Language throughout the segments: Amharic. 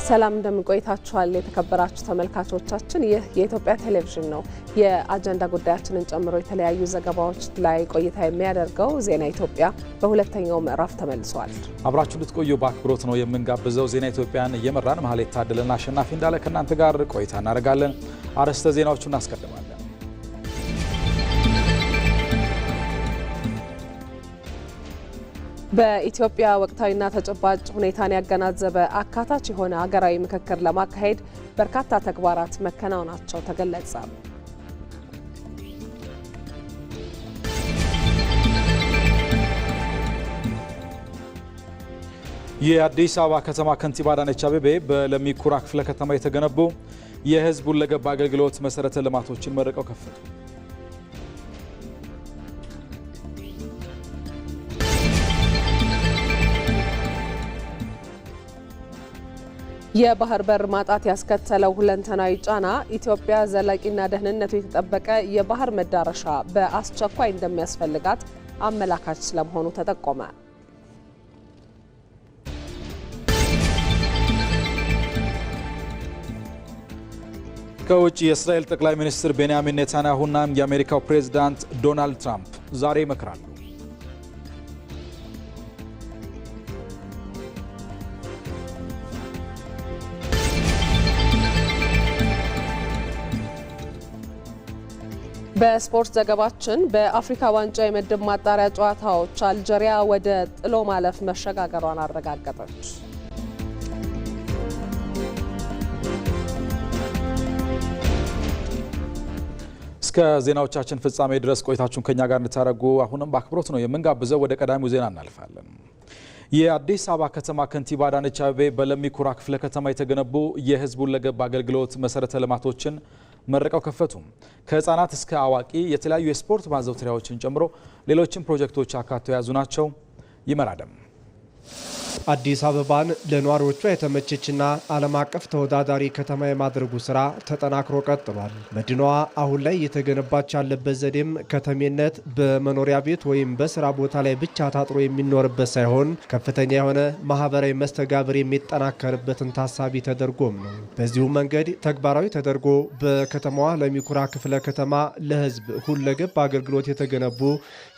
ሰላም እንደምንቆይታችኋል የተከበራችሁ ተመልካቾቻችን ይህ የኢትዮጵያ ቴሌቪዥን ነው። የአጀንዳ ጉዳያችንን ጨምሮ የተለያዩ ዘገባዎች ላይ ቆይታ የሚያደርገው ዜና ኢትዮጵያ በሁለተኛው ምዕራፍ ተመልሷል። አብራችሁ ልትቆዩ በአክብሮት ነው የምንጋብዘው። ዜና ኢትዮጵያን እየመራን መሐሌት ታደለና አሸናፊ እንዳለ ከእናንተ ጋር ቆይታ እናደርጋለን። አርዕስተ ዜናዎቹን እናስቀድማለን። በኢትዮጵያ ወቅታዊና ተጨባጭ ሁኔታን ያገናዘበ አካታች የሆነ ሀገራዊ ምክክር ለማካሄድ በርካታ ተግባራት መከናወናቸው ተገለጸ። የአዲስ አበባ ከተማ ከንቲባ አዳነች አቤቤ በለሚ ኩራ ክፍለ ከተማ የተገነቡ የሕዝብ ሁለገብ አገልግሎት መሰረተ ልማቶችን መርቀው ከፈቱ። የባህር በር ማጣት ያስከተለው ሁለንተናዊ ጫና ኢትዮጵያ ዘላቂና ደህንነቱ የተጠበቀ የባህር መዳረሻ በአስቸኳይ እንደሚያስፈልጋት አመላካች ስለመሆኑ ተጠቆመ። ከውጭ የእስራኤል ጠቅላይ ሚኒስትር ቤንያሚን ኔታንያሁና የአሜሪካው ፕሬዝዳንት ዶናልድ ትራምፕ ዛሬ ይመክራሉ። በስፖርት ዘገባችን በአፍሪካ ዋንጫ የምድብ ማጣሪያ ጨዋታዎች አልጄሪያ ወደ ጥሎ ማለፍ መሸጋገሯን አረጋገጠች። እስከ ዜናዎቻችን ፍጻሜ ድረስ ቆይታችሁን ከኛ ጋር እንድታደርጉ አሁንም በአክብሮት ነው የምንጋብዘው። ወደ ቀዳሚው ዜና እናልፋለን። የአዲስ አበባ ከተማ ከንቲባ አዳነች አቤቤ በለሚ ኩራ ክፍለ ከተማ የተገነቡ የሕዝብ ሁለገብ አገልግሎት መሰረተ ልማቶችን መርቀው ከፈቱ። ከህፃናት እስከ አዋቂ የተለያዩ የስፖርት ማዘውተሪያዎችን ጨምሮ ሌሎችም ፕሮጀክቶች አካተው የያዙ ናቸው። ይመራደም አዲስ አበባን ለነዋሪዎቿ የተመቸችና ዓለም አቀፍ ተወዳዳሪ ከተማ የማድረጉ ስራ ተጠናክሮ ቀጥሏል። መዲናዋ አሁን ላይ እየተገነባች ያለበት ዘዴም ከተሜነት በመኖሪያ ቤት ወይም በስራ ቦታ ላይ ብቻ ታጥሮ የሚኖርበት ሳይሆን ከፍተኛ የሆነ ማህበራዊ መስተጋብር የሚጠናከርበትን ታሳቢ ተደርጎም ነው። በዚሁ መንገድ ተግባራዊ ተደርጎ በከተማዋ ለሚ ኩራ ክፍለ ከተማ ለህዝብ ሁለገብ አገልግሎት የተገነቡ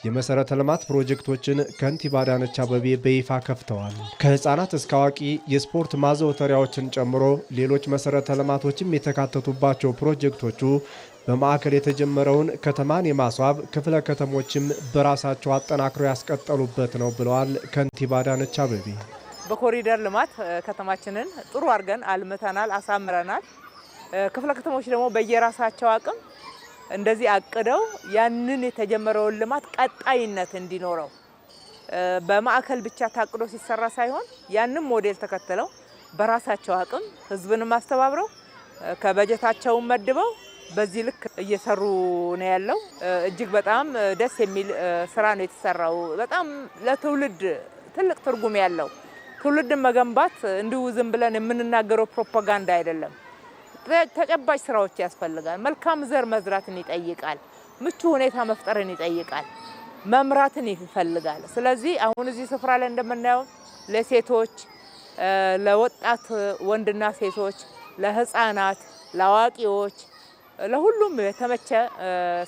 የመሰረተ ልማት ፕሮጀክቶችን ከንቲባ አዳነች አቤቤ በይፋ ከፍተዋል። ከህፃናት እስከ አዋቂ የስፖርት ማዘውተሪያዎችን ጨምሮ ሌሎች መሰረተ ልማቶችም የተካተቱባቸው ፕሮጀክቶቹ በማዕከል የተጀመረውን ከተማን የማስዋብ ክፍለ ከተሞችም በራሳቸው አጠናክረው ያስቀጠሉበት ነው ብለዋል ከንቲባ አዳነች አቤቤ። በኮሪደር ልማት ከተማችንን ጥሩ አድርገን አልምተናል፣ አሳምረናል። ክፍለ ከተሞች ደግሞ በየራሳቸው አቅም እንደዚህ አቅደው ያንን የተጀመረውን ልማት ቀጣይነት እንዲኖረው በማዕከል ብቻ ታቅዶ ሲሰራ ሳይሆን ያንን ሞዴል ተከትለው በራሳቸው አቅም ህዝብንም አስተባብረው ከበጀታቸው መድበው በዚህ ልክ እየሰሩ ነው ያለው። እጅግ በጣም ደስ የሚል ስራ ነው የተሰራው። በጣም ለትውልድ ትልቅ ትርጉም ያለው ትውልድን መገንባት እንዲሁ ዝም ብለን የምንናገረው ፕሮፓጋንዳ አይደለም። ተጨባጭ ስራዎች ያስፈልጋል። መልካም ዘር መዝራትን ይጠይቃል። ምቹ ሁኔታ መፍጠርን ይጠይቃል። መምራትን ይፈልጋል። ስለዚህ አሁን እዚህ ስፍራ ላይ እንደምናየው ለሴቶች፣ ለወጣት ወንድና ሴቶች፣ ለህፃናት፣ ለአዋቂዎች ለሁሉም የተመቸ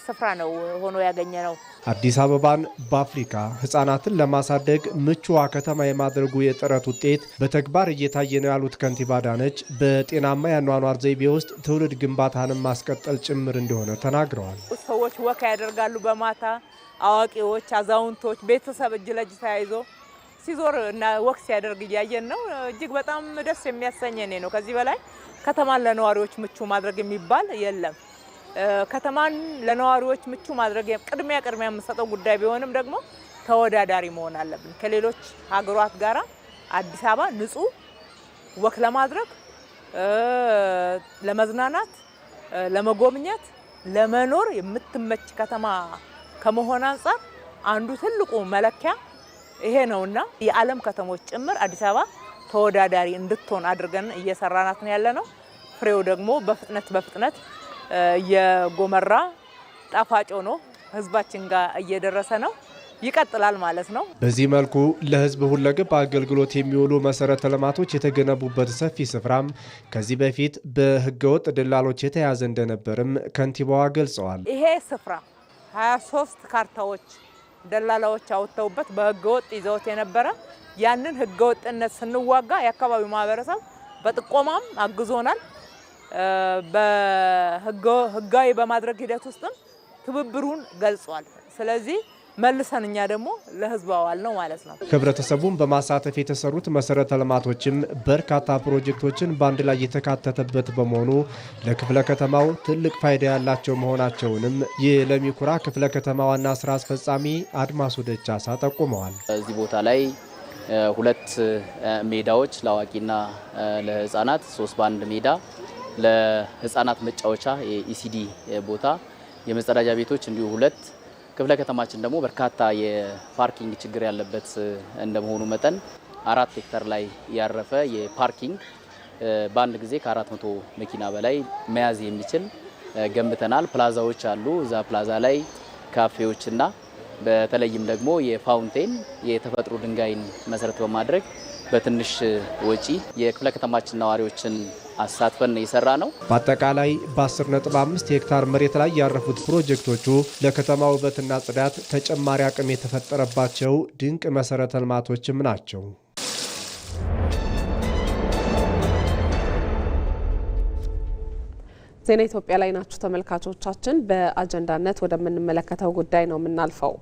ስፍራ ነው ሆኖ ያገኘ ነው። አዲስ አበባን በአፍሪካ ህፃናትን ለማሳደግ ምቹዋ ከተማ የማድረጉ የጥረት ውጤት በተግባር እየታየ ነው ያሉት ከንቲባ አዳነች በጤናማ የአኗኗር ዘይቤ ውስጥ ትውልድ ግንባታንም ማስቀጠል ጭምር እንደሆነ ተናግረዋል። ሰዎች ወክ ያደርጋሉ በማታ አዋቂዎች፣ አዛውንቶች፣ ቤተሰብ እጅ ለእጅ ተያይዞ ሲዞር እና ወክ ሲያደርግ እያየን ነው። እጅግ በጣም ደስ የሚያሰኘን ነው። ከዚህ በላይ ከተማን ለነዋሪዎች ምቹ ማድረግ የሚባል የለም። ከተማን ለነዋሪዎች ምቹ ማድረግ ቅድሚያ የምንሰጠው ጉዳይ ቢሆንም ደግሞ ተወዳዳሪ መሆን አለብን ከሌሎች ሀገራት ጋራ። አዲስ አበባ ንጹህ ወክ ለማድረግ ለመዝናናት፣ ለመጎብኘት፣ ለመኖር የምትመች ከተማ ከመሆን አንፃር አንዱ ትልቁ መለኪያ ይሄ ነውና የዓለም ከተሞች ጭምር አዲስ አበባ ተወዳዳሪ እንድትሆን አድርገን እየሰራናት ነው ያለነው። ፍሬው ደግሞ በፍጥነት የጎመራ ጣፋጭ ሆኖ ህዝባችን ጋር እየደረሰ ነው። ይቀጥላል ማለት ነው። በዚህ መልኩ ለህዝብ ሁለገብ አገልግሎት የሚውሉ መሰረተ ልማቶች የተገነቡበት ሰፊ ስፍራም ከዚህ በፊት በህገወጥ ደላሎች የተያዘ እንደነበርም ከንቲባዋ ገልጸዋል። ይሄ ስፍራ 23 ካርታዎች ደላላዎች አውጥተውበት በህገወጥ ይዘውት የነበረ ያንን ህገወጥነት ስንዋጋ የአካባቢው ማህበረሰብ በጥቆማም አግዞናል። በህጋዊ በማድረግ ሂደት ውስጥም ትብብሩን ገልጿል። ስለዚህ መልሰን እኛ ደግሞ ለህዝብ አዋል ነው ማለት ነው። ህብረተሰቡን በማሳተፍ የተሰሩት መሰረተ ልማቶችም በርካታ ፕሮጀክቶችን በአንድ ላይ የተካተተበት በመሆኑ ለክፍለ ከተማው ትልቅ ፋይዳ ያላቸው መሆናቸውንም የለሚ ኩራ ክፍለ ከተማ ዋና ስራ አስፈጻሚ አድማሱ ደቻሳ ጠቁመዋል። እዚህ ቦታ ላይ 2 ሜዳዎች ለአዋቂና ለህፃናት 3 በአንድ ሜዳ ለህፃናት መጫወቻ የኢሲዲ ቦታ የመጸዳጃ ቤቶች እንዲሁ 2 ክፍለ ከተማችን ደግሞ በርካታ የፓርኪንግ ችግር ያለበት እንደመሆኑ መጠን 4 ሄክታር ላይ ያረፈ የፓርኪንግ በአንድ ጊዜ ከ400 መኪና በላይ መያዝ የሚችል ገንብተናል። ፕላዛዎች አሉ። እዛ ፕላዛ ላይ ካፌዎችና በተለይም ደግሞ የፋውንቴን የተፈጥሮ ድንጋይን መሰረት በማድረግ በትንሽ ወጪ የክፍለ ከተማችን ነዋሪዎችን አሳትፈን የሰራ ነው። በአጠቃላይ በ10.5 ሄክታር መሬት ላይ ያረፉት ፕሮጀክቶቹ ለከተማ ውበትና ጽዳት ተጨማሪ አቅም የተፈጠረባቸው ድንቅ መሰረተ ልማቶችም ናቸው። ዜና ኢትዮጵያ ላይ ናችሁ ተመልካቾቻችን። በአጀንዳነት ወደምንመለከተው ጉዳይ ነው የምናልፈው።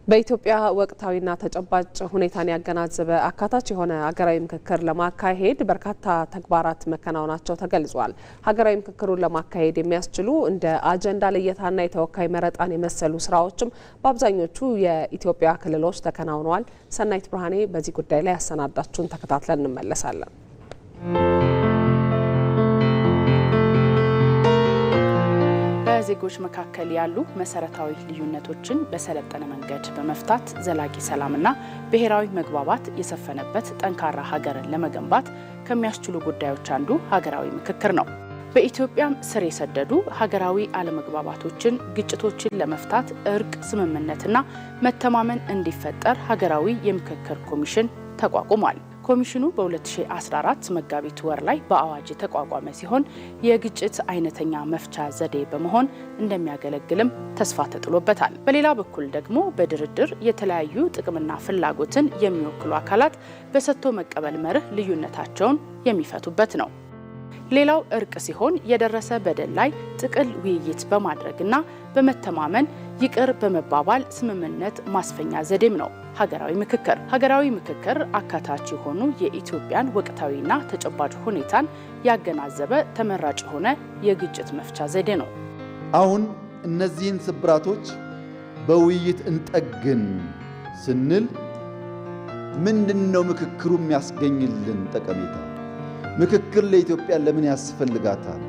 በኢትዮጵያ ወቅታዊና ተጨባጭ ሁኔታን ያገናዘበ አካታች የሆነ ሀገራዊ ምክክር ለማካሄድ በርካታ ተግባራት መከናወናቸው ተገልጿል። ሀገራዊ ምክክሩን ለማካሄድ የሚያስችሉ እንደ አጀንዳ ልየታና የተወካይ መረጣን የመሰሉ ስራዎችም በአብዛኞቹ የኢትዮጵያ ክልሎች ተከናውነዋል። ሰናይት ብርሃኔ በዚህ ጉዳይ ላይ ያሰናዳችሁን ተከታትለን እንመለሳለን። በዜጎች መካከል ያሉ መሰረታዊ ልዩነቶችን በሰለጠነ መንገድ በመፍታት ዘላቂ ሰላምና ብሔራዊ መግባባት የሰፈነበት ጠንካራ ሀገርን ለመገንባት ከሚያስችሉ ጉዳዮች አንዱ ሀገራዊ ምክክር ነው። በኢትዮጵያም ስር የሰደዱ ሀገራዊ አለመግባባቶችን፣ ግጭቶችን ለመፍታት እርቅ፣ ስምምነትና መተማመን እንዲፈጠር ሀገራዊ የምክክር ኮሚሽን ተቋቁሟል። ኮሚሽኑ በ2014 መጋቢት ወር ላይ በአዋጅ የተቋቋመ ሲሆን የግጭት አይነተኛ መፍቻ ዘዴ በመሆን እንደሚያገለግልም ተስፋ ተጥሎበታል። በሌላ በኩል ደግሞ በድርድር የተለያዩ ጥቅምና ፍላጎትን የሚወክሉ አካላት በሰጥቶ መቀበል መርህ ልዩነታቸውን የሚፈቱበት ነው። ሌላው እርቅ ሲሆን የደረሰ በደል ላይ ጥቅል ውይይት በማድረግና በመተማመን ይቅር በመባባል ስምምነት ማስፈኛ ዘዴም ነው ሀገራዊ ምክክር። ሀገራዊ ምክክር አካታች የሆኑ የኢትዮጵያን ወቅታዊና ተጨባጭ ሁኔታን ያገናዘበ ተመራጭ የሆነ የግጭት መፍቻ ዘዴ ነው። አሁን እነዚህን ስብራቶች በውይይት እንጠግን ስንል ምንድነው ምክክሩ የሚያስገኝልን ጠቀሜታ? ምክክር ለኢትዮጵያ ለምን ያስፈልጋታል?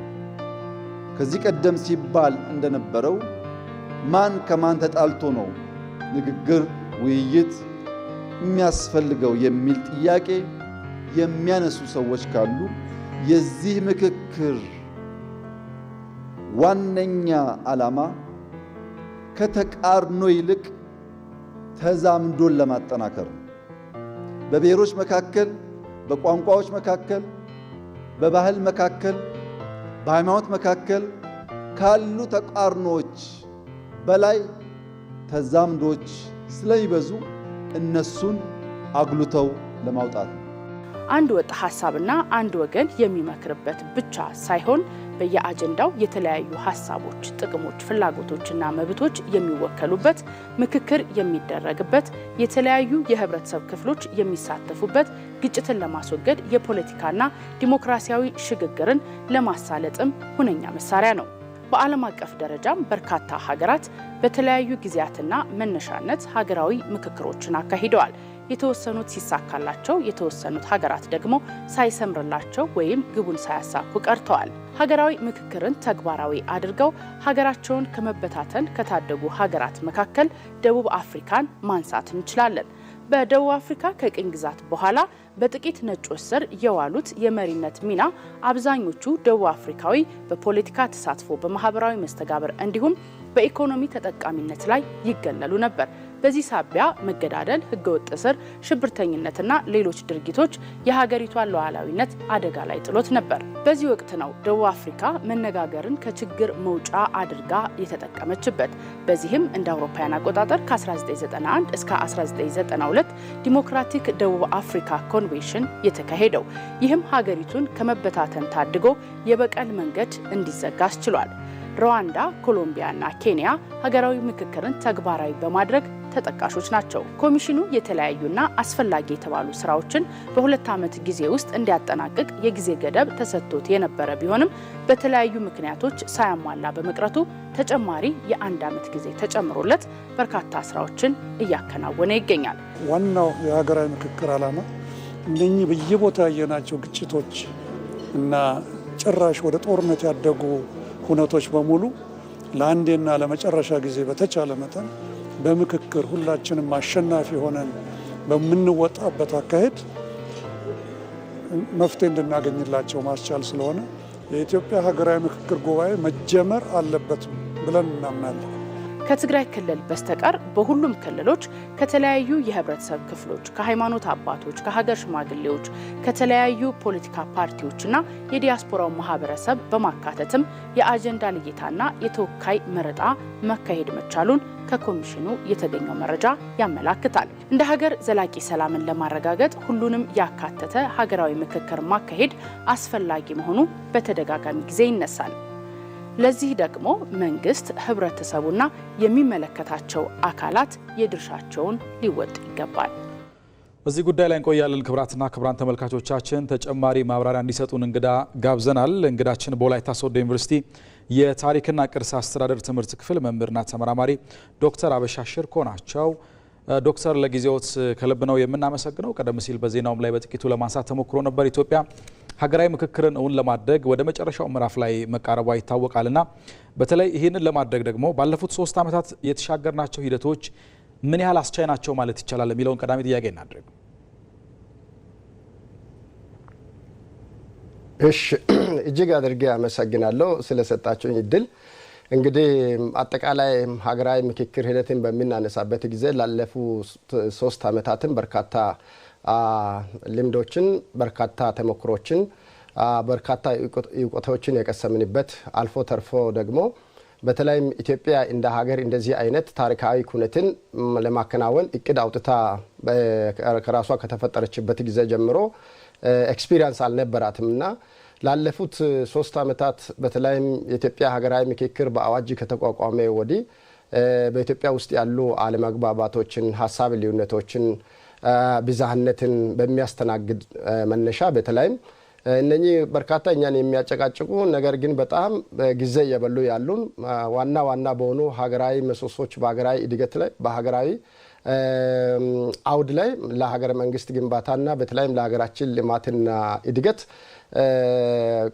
ከዚህ ቀደም ሲባል እንደነበረው ማን ከማን ተጣልቶ ነው ንግግር ውይይት የሚያስፈልገው የሚል ጥያቄ የሚያነሱ ሰዎች ካሉ የዚህ ምክክር ዋነኛ ዓላማ ከተቃርኖ ይልቅ ተዛምዶን ለማጠናከር ነው። በብሔሮች መካከል፣ በቋንቋዎች መካከል፣ በባህል መካከል፣ በሃይማኖት መካከል ካሉ ተቃርኖዎች በላይ ተዛምዶች ስለሚበዙ እነሱን አጉልተው ለማውጣት ነው። አንድ ወጥ ሐሳብና አንድ ወገን የሚመክርበት ብቻ ሳይሆን በየአጀንዳው የተለያዩ ሐሳቦች፣ ጥቅሞች፣ ፍላጎቶችና መብቶች የሚወከሉበት፣ ምክክር የሚደረግበት፣ የተለያዩ የህብረተሰብ ክፍሎች የሚሳተፉበት፣ ግጭትን ለማስወገድ የፖለቲካና ዲሞክራሲያዊ ሽግግርን ለማሳለጥም ሁነኛ መሳሪያ ነው። በዓለም አቀፍ ደረጃም በርካታ ሀገራት በተለያዩ ጊዜያትና መነሻነት ሀገራዊ ምክክሮችን አካሂደዋል። የተወሰኑት ሲሳካላቸው፣ የተወሰኑት ሀገራት ደግሞ ሳይሰምርላቸው ወይም ግቡን ሳያሳኩ ቀርተዋል። ሀገራዊ ምክክርን ተግባራዊ አድርገው ሀገራቸውን ከመበታተን ከታደጉ ሀገራት መካከል ደቡብ አፍሪካን ማንሳት እንችላለን። በደቡብ አፍሪካ ከቅኝ ግዛት በኋላ በጥቂት ነጮች ስር የዋሉት የመሪነት ሚና አብዛኞቹ ደቡብ አፍሪካዊ በፖለቲካ ተሳትፎ፣ በማህበራዊ መስተጋብር እንዲሁም በኢኮኖሚ ተጠቃሚነት ላይ ይገለሉ ነበር። በዚህ ሳቢያ መገዳደል፣ ህገወጥ እስር፣ ሽብርተኝነትና ሌሎች ድርጊቶች የሀገሪቷን ሉዓላዊነት አደጋ ላይ ጥሎት ነበር። በዚህ ወቅት ነው ደቡብ አፍሪካ መነጋገርን ከችግር መውጫ አድርጋ የተጠቀመችበት። በዚህም እንደ አውሮፓውያን አቆጣጠር ከ1991 እስከ 1992 ዲሞክራቲክ ደቡብ አፍሪካ ኮንቬንሽን የተካሄደው። ይህም ሀገሪቱን ከመበታተን ታድጎ የበቀል መንገድ እንዲዘጋ አስችሏል። ሩዋንዳ፣ ኮሎምቢያና ኬንያ ሀገራዊ ምክክርን ተግባራዊ በማድረግ ተጠቃሾች ናቸው። ኮሚሽኑ የተለያዩና አስፈላጊ የተባሉ ስራዎችን በ2 ዓመት ጊዜ ውስጥ እንዲያጠናቅቅ የጊዜ ገደብ ተሰጥቶት የነበረ ቢሆንም በተለያዩ ምክንያቶች ሳያሟላ በመቅረቱ ተጨማሪ የ1 ዓመት ጊዜ ተጨምሮለት በርካታ ስራዎችን እያከናወነ ይገኛል። ዋናው የሀገራዊ ምክክር ዓላማ እነኚህ በየቦታ ያየናቸው ግጭቶች እና ጭራሽ ወደ ጦርነት ያደጉ ሁነቶች በሙሉ ለአንዴና ለመጨረሻ ጊዜ በተቻለ መጠን በምክክር ሁላችንም አሸናፊ ሆነን በምንወጣበት አካሄድ መፍትሄ እንድናገኝላቸው ማስቻል ስለሆነ የኢትዮጵያ ሀገራዊ ምክክር ጉባኤ መጀመር አለበት ብለን እናምናለን። ከትግራይ ክልል በስተቀር በሁሉም ክልሎች ከተለያዩ የህብረተሰብ ክፍሎች፣ ከሃይማኖት አባቶች፣ ከሀገር ሽማግሌዎች፣ ከተለያዩ ፖለቲካ ፓርቲዎችና የዲያስፖራው ማህበረሰብ በማካተትም የአጀንዳ ልየታና የተወካይ መረጣ መካሄድ መቻሉን ከኮሚሽኑ የተገኘው መረጃ ያመላክታል። እንደ ሀገር ዘላቂ ሰላምን ለማረጋገጥ ሁሉንም ያካተተ ሀገራዊ ምክክር ማካሄድ አስፈላጊ መሆኑ በተደጋጋሚ ጊዜ ይነሳል። ለዚህ ደግሞ መንግስት፣ ህብረተሰቡና የሚመለከታቸው አካላት የድርሻቸውን ሊወጡ ይገባል። በዚህ ጉዳይ ላይ እንቆያለን። ክቡራትና ክቡራን ተመልካቾቻችን ተጨማሪ ማብራሪያ እንዲሰጡን እንግዳ ጋብዘናል። እንግዳችን በወላይታ ሶዶ ዩኒቨርሲቲ የታሪክና ቅርስ አስተዳደር ትምህርት ክፍል መምህርና ተመራማሪ ዶክተር አበሻ ሽርኮ ናቸው። ዶክተር ለጊዜዎት ከልብ ነው የምናመሰግነው። ቀደም ሲል በዜናውም ላይ በጥቂቱ ለማንሳት ተሞክሮ ነበር። ኢትዮጵያ ሀገራዊ ምክክርን እውን ለማድረግ ወደ መጨረሻው ምዕራፍ ላይ መቃረቧ ይታወቃልና በተለይ ይህንን ለማድረግ ደግሞ ባለፉት 3 ዓመታት የተሻገርናቸው ሂደቶች ምን ያህል አስቻይ ናቸው ማለት ይቻላል የሚለውን ቀዳሚ ጥያቄ እናድርግ። እሺ፣ እጅግ አድርጌ አመሰግናለሁ ስለሰጣችሁኝ እድል። እንግዲህ አጠቃላይ ሀገራዊ ምክክር ሂደትን በሚናነሳበት ጊዜ ላለፉት 3 ዓመታትን በርካታ ልምዶችን፣ በርካታ ተሞክሮችን፣ በርካታ እውቀቶችን የቀሰምንበት አልፎ ተርፎ ደግሞ በተለይም ኢትዮጵያ እንደ ሀገር እንደዚህ አይነት ታሪካዊ ኩነትን ለማከናወን እቅድ አውጥታ ከራሷ ከተፈጠረችበት ጊዜ ጀምሮ ኤክስፒሪየንስ አልነበራትምና ላለፉት 3 ዓመታት በተለይም የኢትዮጵያ ሀገራዊ ምክክር በአዋጅ ከተቋቋመ ወዲህ በኢትዮጵያ ውስጥ ያሉ አለመግባባቶችን፣ ሀሳብ ልዩነቶችን፣ ብዝሃነትን በሚያስተናግድ መነሻ በተለይም እነኚህ በርካታ እኛን የሚያጨቃጭቁ ነገር ግን በጣም ጊዜ እየበሉ ያሉን ዋና በሆኑ ሀገራዊ ምሰሶች በሀገራዊ እድገት ላይ በሀገራዊ አውድ ላይ ለሀገረ መንግስት ግንባታና በተለይም ለሀገራችን ልማትና እድገት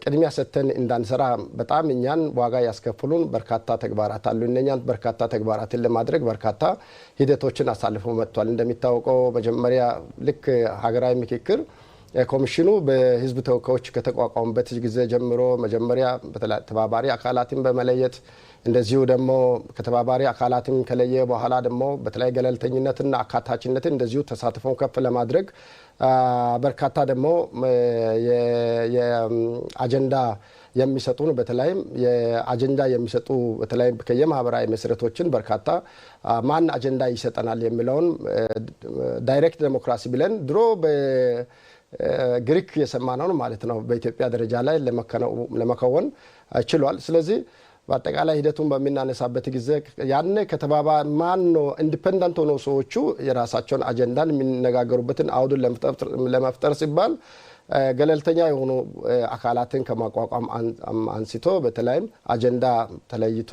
ቅድሚያ ሰጥተን እንዳንሰራ በጣም እኛን ዋጋ ያስከፍሉን በርካታ ተግባራት አሉ። እነኛን በርካታ ተግባራትን ለማድረግ በርካታ ሂደቶችን አሳልፎ መጥቷል። እንደሚታወቀው መጀመሪያ ልክ ሀገራዊ ምክክር ኮሚሽኑ በህዝብ ተወካዮች ከተቋቋመበት ጊዜ ጀምሮ መጀመሪያ ተባባሪ አካላትን በመለየት እንደዚሁ ደግሞ ከተባባሪ አካላትን ከለየ በኋላ ደግሞ በተለይ ገለልተኝነትና አካታችነትን እንደዚሁ ተሳትፎን ከፍ ለማድረግ በርካታ ደግሞ የአጀንዳ የሚሰጡን በተለይም የአጀንዳ የሚሰጡ በተለይ ከየማህበራዊ መሰረቶችን በርካታ ማን አጀንዳ ይሰጠናል የሚለውን ዳይሬክት ዴሞክራሲ ብለን ድሮ ግሪክ የሰማነው ማለት ነው በኢትዮጵያ ደረጃ ላይ ለመከወን ችሏል። ስለዚህ በአጠቃላይ ሂደቱን በሚናነሳበት ጊዜ ያኔ ከተባባ ማን ነው ኢንዲፔንደንት ሆኖ ሰዎቹ የራሳቸውን አጀንዳን የሚነጋገሩበትን አውዱን ለመፍጠር ሲባል ገለልተኛ የሆኑ አካላትን ከማቋቋም አንስቶ በተለይም አጀንዳ ተለይቶ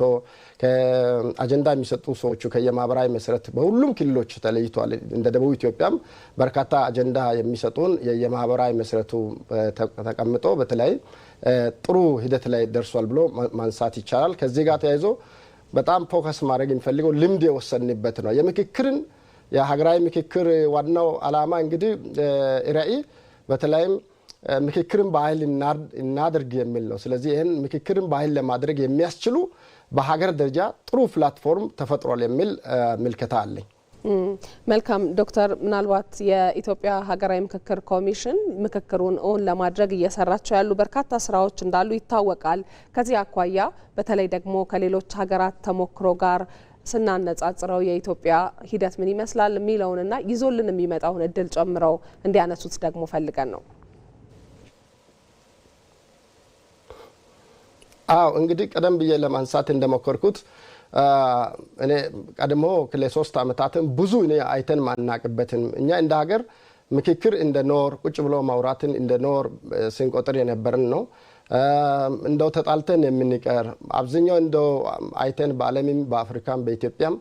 ከአጀንዳ የሚሰጡ ሰዎቹ ከየማህበራዊ መሰረት በሁሉም ክልሎች ተለይቷል። እንደ ደቡብ ኢትዮጵያም በርካታ አጀንዳ የሚሰጡን የማህበራዊ መሰረቱ ተቀምጦ በተለይ ጥሩ ሂደት ላይ ደርሷል ብሎ ማንሳት ይቻላል። ከዚህ ጋር ተያይዞ በጣም ፎከስ ማድረግ የሚፈልገው ልምድ የወሰንበት ነው። የምክክርን የሀገራዊ ምክክር ዋናው ዓላማ እንግዲህ ራዕይ በተለይም ምክክርን ባህል እናድርግ የሚል ነው። ስለዚህ ይህን ምክክርን ባህል ለማድረግ የሚያስችሉ በሀገር ደረጃ ጥሩ ፕላትፎርም ተፈጥሯል የሚል ምልከታ አለኝ። መልካም ዶክተር፣ ምናልባት የኢትዮጵያ ሀገራዊ ምክክር ኮሚሽን ምክክሩን እውን ለማድረግ እየሰራቸው ያሉ በርካታ ስራዎች እንዳሉ ይታወቃል። ከዚህ አኳያ በተለይ ደግሞ ከሌሎች ሀገራት ተሞክሮ ጋር ስናነጻጽረው የኢትዮጵያ ሂደት ምን ይመስላል የሚለውንና ይዞልን የሚመጣውን እድል ጨምረው እንዲያነሱት ደግሞ ፈልገን ነው። አዎ እንግዲህ ቀደም ብዬ ለማንሳት እንደሞከርኩት እኔ ቀድሞ ለ3 ዓመታትን ብዙ እኔ አይተን ማናቅበትን እኛ እንደ ሀገር ምክክር እንደ ኖር ቁጭ ብሎ ማውራትን እንደ ኖር ስንቆጥር የነበርን ነው። እንደው ተጣልተን የምንቀር አብዛኛው እንደው አይተን በዓለምም በአፍሪካም በኢትዮጵያም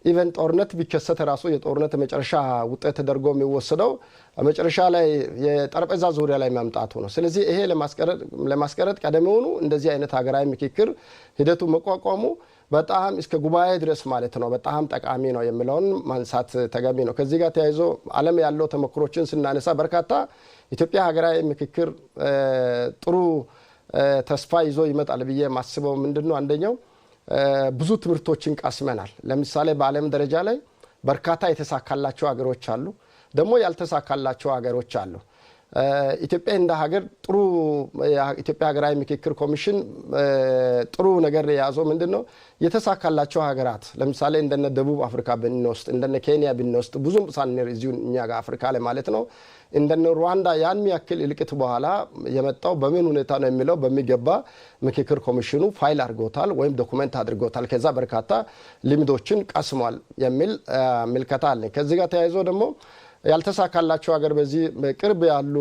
ኢቨን ጦርነት ቢከሰት ራሱ የጦርነት መጨረሻ ውጤት ተደርጎ የሚወሰደው መጨረሻ ላይ የጠረጴዛ ዙሪያ ላይ ማምጣቱ ነው። ስለዚህ ይሄ ለማስቀረት ቀደምውኑ እንደዚህ አይነት ሀገራዊ ምክክር ሂደቱ መቋቋሙ በጣም እስከ ጉባኤ ድረስ ማለት ነው በጣም ጠቃሚ ነው የሚለውን ማንሳት ተገቢ ነው። ከዚህ ጋር ተያይዞ ዓለም ያለው ተሞክሮችን ስናነሳ በርካታ ኢትዮጵያ ሀገራዊ ምክክር ጥሩ ተስፋ ይዞ ይመጣል ብዬ ማስበው ምንድነው አንደኛው ብዙ ትምህርቶችን ቀስመናል። ለምሳሌ በዓለም ደረጃ ላይ በርካታ የተሳካላቸው ሀገሮች አሉ፣ ደግሞ ያልተሳካላቸው ሀገሮች አሉ። ኢትዮጵያ እንደ ሀገር ጥሩ ኢትዮጵያ ሀገራዊ ምክክር ኮሚሽን ጥሩ ነገር የያዘው ምንድነው የተሳካላቸው ሀገራት ለምሳሌ እንደነ ደቡብ አፍሪካ ብንወስድ እንደነ ኬንያ ብንወስድ ብዙም ሳንር እዚሁ እኛ ጋር አፍሪካ ላይ ማለት ነው እንደነ ሩዋንዳ ያን ያክል እልቅት በኋላ የመጣው በምን ሁኔታ ነው የሚለው በሚገባ ምክክር ኮሚሽኑ ፋይል አድርጎታል ወይም ዶኩመንት አድርጎታል። ከዛ በርካታ ልምዶችን ቀስሟል የሚል ምልከታ አለ። ከዚህ ጋር ተያይዞ ደግሞ ያልተሳካላቸው ሀገር በዚህ ቅርብ ያሉ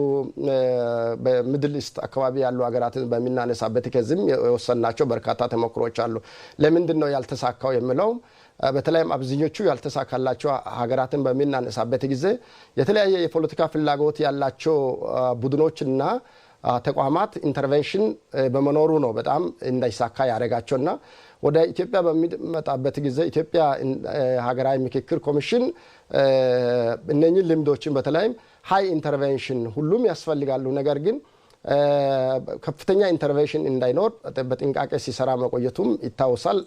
በሚድል ኢስት አካባቢ ያሉ ሀገራትን በሚናነሳበት ከዚህም የወሰናቸው በርካታ ተሞክሮች አሉ። ለምንድን ነው ያልተሳካው የሚለው በተለይም አብዛኞቹ ያልተሳካላቸው ሀገራትን በሚናነሳበት ጊዜ የተለያየ የፖለቲካ ፍላጎት ያላቸው ቡድኖችና ተቋማት ኢንተርቬንሽን በመኖሩ ነው በጣም እንዳይሳካ ያደረጋቸውና ወደ ኢትዮጵያ በሚመጣበት ጊዜ ኢትዮጵያ ሀገራዊ ምክክር ኮሚሽን እነኚህ ልምዶችን በተለይም ሃይ ኢንተርቬንሽን ሁሉም ያስፈልጋሉ፣ ነገር ግን ከፍተኛ ኢንተርቬንሽን እንዳይኖር በጥንቃቄ ሲሰራ መቆየቱም ይታወሳል፣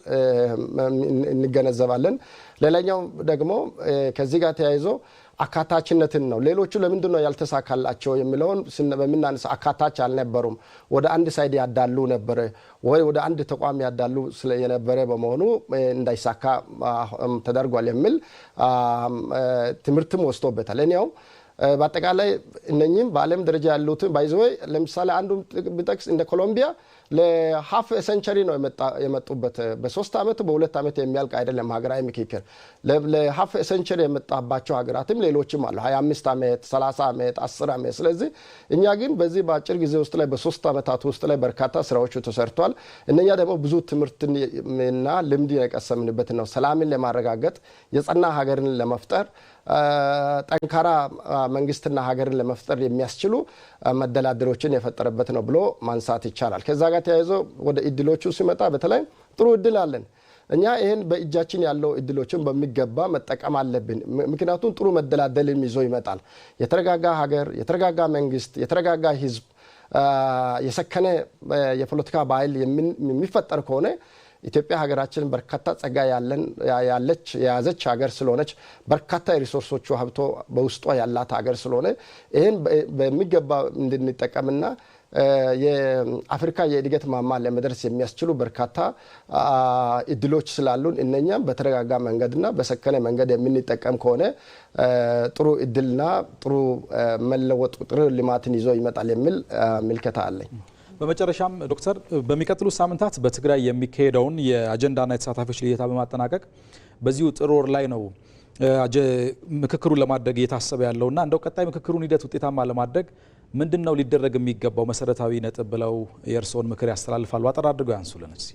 እንገነዘባለን። ሌላኛው ደግሞ ከዚህ ጋር ተያይዞ አካታችነትን ነው። ሌሎቹ ለምንድን ነው ያልተሳካላቸው የሚለውን በምናነሳ አካታች አልነበሩም፣ ወደ አንድ ሳይድ ያዳሉ ነበረ ወይ ወደ አንድ ተቋም ያዳሉ የነበረ በመሆኑ እንዳይሳካ ተደርጓል የሚል ትምህርትም ወስዶበታል። እኔው በአጠቃላይ እነኚህም በዓለም ደረጃ ያሉትን ባይዘወይ ለምሳሌ አንዱ ቢጠቅስ እንደ ኮሎምቢያ ለሃፍ ሴንቸሪ ነው የመጡበት። በ3 ዓመት በ2 ዓመት የሚያልቅ አይደለም ሀገራዊ ምክክር። ለሃፍ ሴንቸሪ የመጣባቸው ሀገራትም ሌሎችም አሉ 25 ዓመት 30 ዓመት 10 ዓመት። ስለዚህ እኛ ግን በዚህ በአጭር ጊዜ ውስጥ ላይ በ3 ዓመታት ውስጥ ላይ በርካታ ስራዎች ተሰርቷል። እነኛ ደግሞ ብዙ ትምህርትና ልምድ የቀሰምንበት ነው። ሰላምን ለማረጋገጥ የጸና ሀገርን ለመፍጠር ጠንካራ መንግስትና ሀገርን ለመፍጠር የሚያስችሉ መደላደሎችን የፈጠረበት ነው ብሎ ማንሳት ይቻላል። ከዛ ጋር ተያይዞ ወደ እድሎቹ ሲመጣ በተለይ ጥሩ እድል አለን እኛ። ይህን በእጃችን ያለው እድሎችን በሚገባ መጠቀም አለብን። ምክንያቱም ጥሩ መደላደልም ይዞ ይመጣል። የተረጋጋ ሀገር፣ የተረጋጋ መንግስት፣ የተረጋጋ ህዝብ፣ የሰከነ የፖለቲካ ባህል የሚፈጠር ከሆነ ኢትዮጵያ ሀገራችን በርካታ ጸጋ የያዘች ሀገር ስለሆነች በርካታ የሪሶርሶቹ ሀብቶ በውስጧ ያላት ሀገር ስለሆነ ይህን በሚገባ እንድንጠቀምና የአፍሪካ የእድገት ማማ ለመድረስ የሚያስችሉ በርካታ እድሎች ስላሉን እነኛም በተረጋጋ መንገድና በሰከነ መንገድ የምንጠቀም ከሆነ ጥሩ እድልና ጥሩ መለወጥ ጥሩ ልማትን ይዞ ይመጣል የሚል ምልከታ አለኝ። በመጨረሻም ዶክተር በሚቀጥሉ ሳምንታት በትግራይ የሚካሄደውን የአጀንዳና የተሳታፊዎች ልየታ በማጠናቀቅ በዚሁ ጥር ወር ላይ ነው ምክክሩን ለማድረግ እየታሰበ ያለውና እንደው ቀጣይ ምክክሩን ሂደት ውጤታማ ለማድረግ ምንድነው ሊደረግ የሚገባው መሰረታዊ ነጥብ ብለው የእርስዎን ምክር ያስተላልፋሉ? አጠር አድርገው ያንሱልን እስኪ።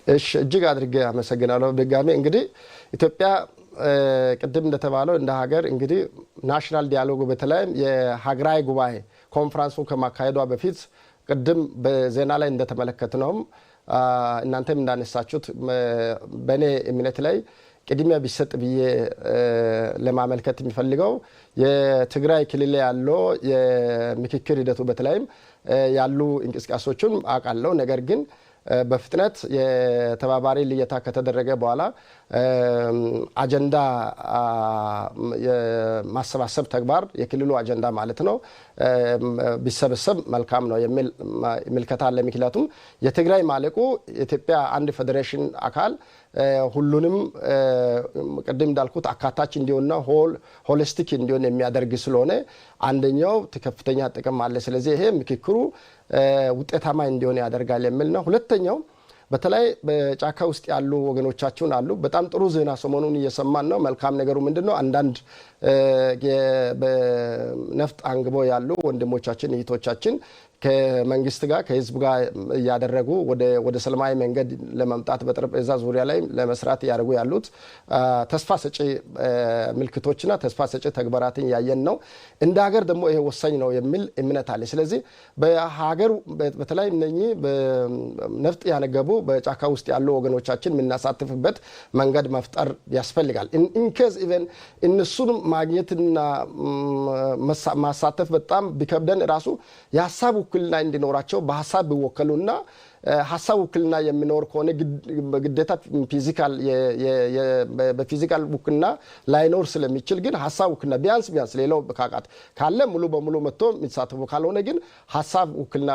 እሺ፣ እጅግ አድርጌ አመሰግናለሁ። ድጋሜ እንግዲህ ኢትዮጵያ ቅድም እንደተባለው እንደ ሀገር እንግዲህ ናሽናል ዲያሎግ በተለይም የሀገራዊ ጉባኤ ኮንፈረንሱ ከማካሄዷ በፊት ቅድም በዜና ላይ እንደተመለከትነውም እናንተም እንዳነሳችሁት በእኔ እምነት ላይ ቅድሚያ ቢሰጥ ብዬ ለማመልከት የሚፈልገው የትግራይ ክልል ያለው የምክክር ሂደቱ በተለይም ያሉ እንቅስቃሴዎችን አውቃለሁ። ነገር ግን በፍጥነት የተባባሪ ልየታ ከተደረገ በኋላ አጀንዳ የማሰባሰብ ተግባር የክልሉ አጀንዳ ማለት ነው ቢሰበሰብ መልካም ነው የሚል ምልከታ አለ። ምክንያቱም የትግራይ ማለቁ የኢትዮጵያ አንድ ፌዴሬሽን አካል ሁሉንም ቅድም እንዳልኩት አካታች እንዲሆንና ሆሊስቲክ እንዲሆን የሚያደርግ ስለሆነ አንደኛው ከፍተኛ ጥቅም አለ። ስለዚህ ይሄ ምክክሩ ውጤታማ እንዲሆን ያደርጋል የሚል ነው። ሁለተኛው በተለይ በጫካ ውስጥ ያሉ ወገኖቻችን አሉ። በጣም ጥሩ ዜና ሰሞኑን እየሰማን ነው። መልካም ነገሩ ምንድነው? አንዳንድ በነፍጥ አንግቦ ያሉ ወንድሞቻችን እህቶቻችን ከመንግስት ጋር ከህዝብ ጋር እያደረጉ ወደ ሰላማዊ መንገድ ለመምጣት በጠረጴዛ ዙሪያ ላይ ለመስራት ያደርጉ ያሉት ተስፋ ሰጪ ምልክቶችና ተስፋ ሰጪ ተግባራትን ያየን ነው። እንደ ሀገር ደግሞ ይሄ ወሳኝ ነው የሚል እምነት አለ። ስለዚህ በሀገር በተለይ እነኚህ በነፍጥ ያነገቡ በጫካ ውስጥ ያሉ ወገኖቻችን የምናሳትፍበት መንገድ መፍጠር ያስፈልጋል። ኢንኬዝ ኢቨን እነሱን ማግኘትና ማሳተፍ በጣም ቢከብደን ራሱ የሀሳብ ውክልና እንዲኖራቸው በሀሳብ ቢወከሉና ሀሳብ ውክልና የሚኖር ከሆነ ግዴታ በፊዚካል ውክልና ላይኖር ስለሚችል ግን ሀሳብ ውክልና ቢያንስ ሌላው በካቃት ካለ ሙሉ በሙሉ መጥቶ የሚሳተፉ ካልሆነ ግን ሀሳብ ውክልና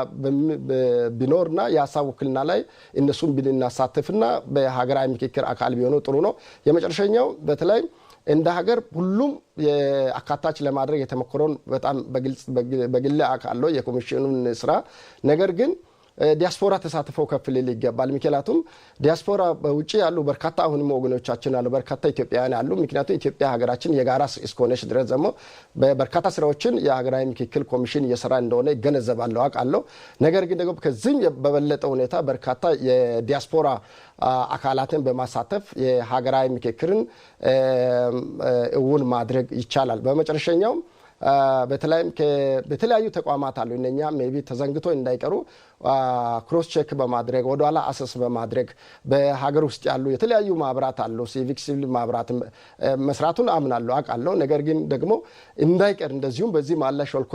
ቢኖርና የሀሳብ ውክልና ላይ እነሱን ብናሳትፍና በሀገራዊ ምክክር አካል ቢሆኑ ጥሩ ነው። የመጨረሻኛው በተለይ እንደ ሀገር ሁሉም አካታች ለማድረግ የተሞከረውን በጣም በግል አካል የኮሚሽኑን ስራ ነገር ግን ዲያስፖራ ተሳትፈው ከፍ ሊል ይገባል። ምክንያቱም ዲያስፖራ በውጪ ያሉ በርካታ አሁንም ወገኖቻችን አሉ፣ በርካታ ኢትዮጵያውያን አሉ። ምክንያቱም ኢትዮጵያ ሀገራችን የጋራ እስከሆነች ድረስ ደግሞ በርካታ ስራዎችን የሀገራዊ ምክክር ኮሚሽን እየሰራ እንደሆነ ይገነዘባለሁ አውቃለሁ። ነገር ግን ደግሞ ከዚህም በበለጠ ሁኔታ በርካታ የዲያስፖራ አካላትን በማሳተፍ የሀገራዊ ምክክርን እውን ማድረግ ይቻላል። በመጨረሻኛው በተለያዩ ተቋማት አሉ እነኛ ሜቢ ተዘንግቶ እንዳይቀሩ ክሮስ ቼክ በማድረግ ወደኋላ አሰስ በማድረግ በሀገር ውስጥ ያሉ የተለያዩ ማህበራት አሉ። ሲቪል ማህበራት መስራቱን አምናለሁ አውቃለሁ። ነገር ግን ደግሞ እንዳይቀር እንደዚሁም በዚህ ማላ ሾልኮ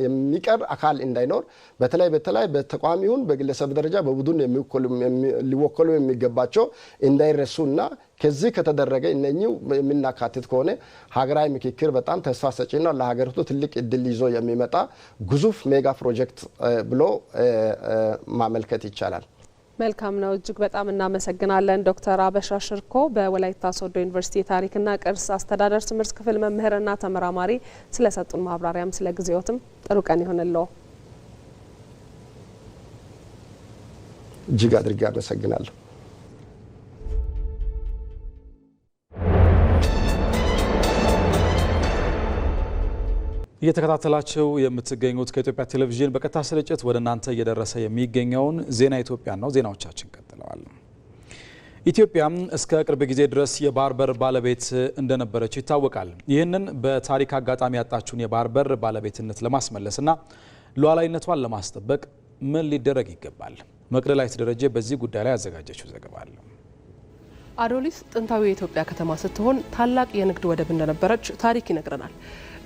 የሚቀር አካል እንዳይኖር በተለይ በተቋሚውን በግለሰብ ደረጃ በቡድን ሊወከሉ የሚገባቸው እንዳይረሱና ከዚህ ከተደረገ እነኚህ የምናካትት ከሆነ ሀገራዊ ምክክር በጣም ተስፋ ሰጪ ነው። ለሀገሪቱ ትልቅ እድል ይዞ የሚመጣ ግዙፍ ሜጋ ፕሮጀክት ብሎ ማመልከት ይቻላል። መልካም ነው። እጅግ በጣም እናመሰግናለን ዶክተር አበሻ ሽርኮ በወላይታ ሶዶ ዩኒቨርሲቲ የታሪክና ቅርስ አስተዳደር ትምህርት ክፍል መምህርና ተመራማሪ ስለሰጡን ማብራሪያም ስለ ጊዜዎትም ጥሩ ቀን ይሁንልዎ። እጅግ አድርጌ አመሰግናለሁ። እየተከታተላችሁ የምትገኙት ከኢትዮጵያ ቴሌቪዥን በቀጥታ ስርጭት ወደ እናንተ እየደረሰ የሚገኘውን ዜና ኢትዮጵያ ነው። ዜናዎቻችን ቀጥለዋል። ኢትዮጵያ እስከ ቅርብ ጊዜ ድረስ የባህር በር ባለቤት እንደነበረች ይታወቃል። ይህንን በታሪክ አጋጣሚ ያጣችውን የባህር በር ባለቤትነት ለማስመለስና ሉዓላዊነቷን ለማስጠበቅ ምን ሊደረግ ይገባል? መቅደላዊት ደረጀ በዚህ ጉዳይ ላይ ያዘጋጀችው ዘገባ አለ። አዶሊስ ጥንታዊ የኢትዮጵያ ከተማ ስትሆን ታላቅ የንግድ ወደብ እንደነበረች ታሪክ ይነግረናል።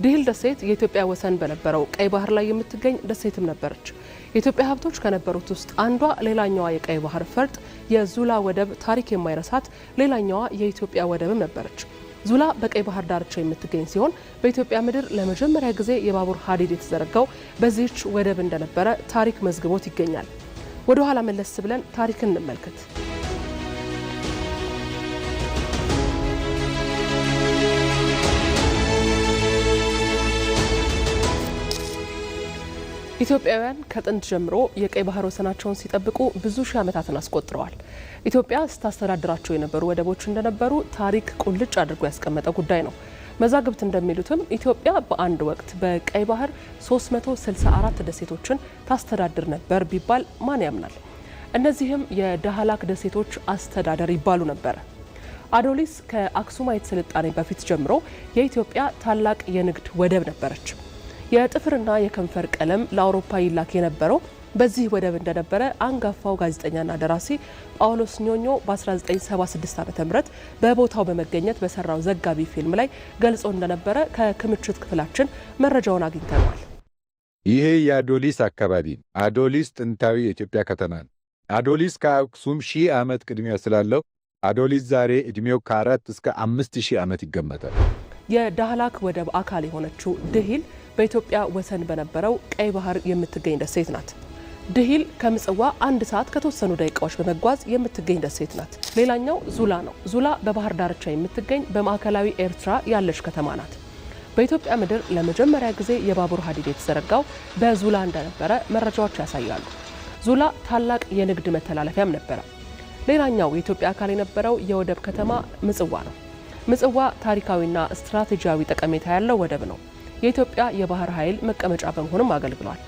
ዲህል ደሴት የኢትዮጵያ ወሰን በነበረው ቀይ ባህር ላይ የምትገኝ ደሴትም ነበረች። የኢትዮጵያ ሀብቶች ከነበሩት ውስጥ አንዷ ሌላኛዋ የቀይ ባህር ፈርጥ የዙላ ወደብ ታሪክ የማይረሳት ሌላኛዋ የኢትዮጵያ ወደብም ነበረች። ዙላ በቀይ ባህር ዳርቻ የምትገኝ ሲሆን በኢትዮጵያ ምድር ለመጀመሪያ ጊዜ የባቡር ሀዲድ የተዘረጋው በዚህች ወደብ እንደነበረ ታሪክ መዝግቦት ይገኛል። ወደ ኋላ መለስ ብለን ታሪክን እንመልከት። ኢትዮጵያውያን ከጥንት ጀምሮ የቀይ ባህር ወሰናቸውን ሲጠብቁ ብዙ ሺህ ዓመታትን አስቆጥረዋል። ኢትዮጵያ ስታስተዳድራቸው የነበሩ ወደቦች እንደነበሩ ታሪክ ቁልጭ አድርጎ ያስቀመጠ ጉዳይ ነው። መዛግብት እንደሚሉትም ኢትዮጵያ በአንድ ወቅት በቀይ ባህር 364 ደሴቶችን ታስተዳድር ነበር ቢባል ማን ያምናል? እነዚህም የዳህላክ ደሴቶች አስተዳደር ይባሉ ነበር። አዶሊስ ከአክሱማይት ስልጣኔ በፊት ጀምሮ የኢትዮጵያ ታላቅ የንግድ ወደብ ነበረች። የጥፍርና የከንፈር ቀለም ለአውሮፓ ይላክ የነበረው በዚህ ወደብ እንደነበረ አንጋፋው ጋዜጠኛና ደራሲ ጳውሎስ ኞኞ በ1976 ዓ.ም በቦታው በመገኘት በሰራው ዘጋቢ ፊልም ላይ ገልጾ እንደነበረ ከክምችት ክፍላችን መረጃውን አግኝተናል። ይሄ የአዶሊስ አካባቢ አዶሊስ ጥንታዊ የኢትዮጵያ ከተማ ነው። አዶሊስ ከአክሱም 1000 ዓመት ቅድሚያ ስላለው አዶሊስ ዛሬ እድሜው ከ4 እስከ 5000 ዓመት ይገመታል። የዳህላክ ወደብ አካል የሆነችው ድሂል በኢትዮጵያ ወሰን በነበረው ቀይ ባህር የምትገኝ ደሴት ናት። ድሂል ከምጽዋ 1 ሰዓት ከተወሰኑ ደቂቃዎች በመጓዝ የምትገኝ ደሴት ናት። ሌላኛው ዙላ ነው። ዙላ በባህር ዳርቻ የምትገኝ በማዕከላዊ ኤርትራ ያለች ከተማ ናት። በኢትዮጵያ ምድር ለመጀመሪያ ጊዜ የባቡር ሀዲድ የተዘረጋው በዙላ እንደነበረ መረጃዎች ያሳያሉ። ዙላ ታላቅ የንግድ መተላለፊያም ነበረ። ሌላኛው የኢትዮጵያ አካል የነበረው የወደብ ከተማ ምጽዋ ነው። ምጽዋ ታሪካዊና ስትራቴጂያዊ ጠቀሜታ ያለው ወደብ ነው። የኢትዮጵያ የባህር ኃይል መቀመጫ በመሆንም አገልግሏል።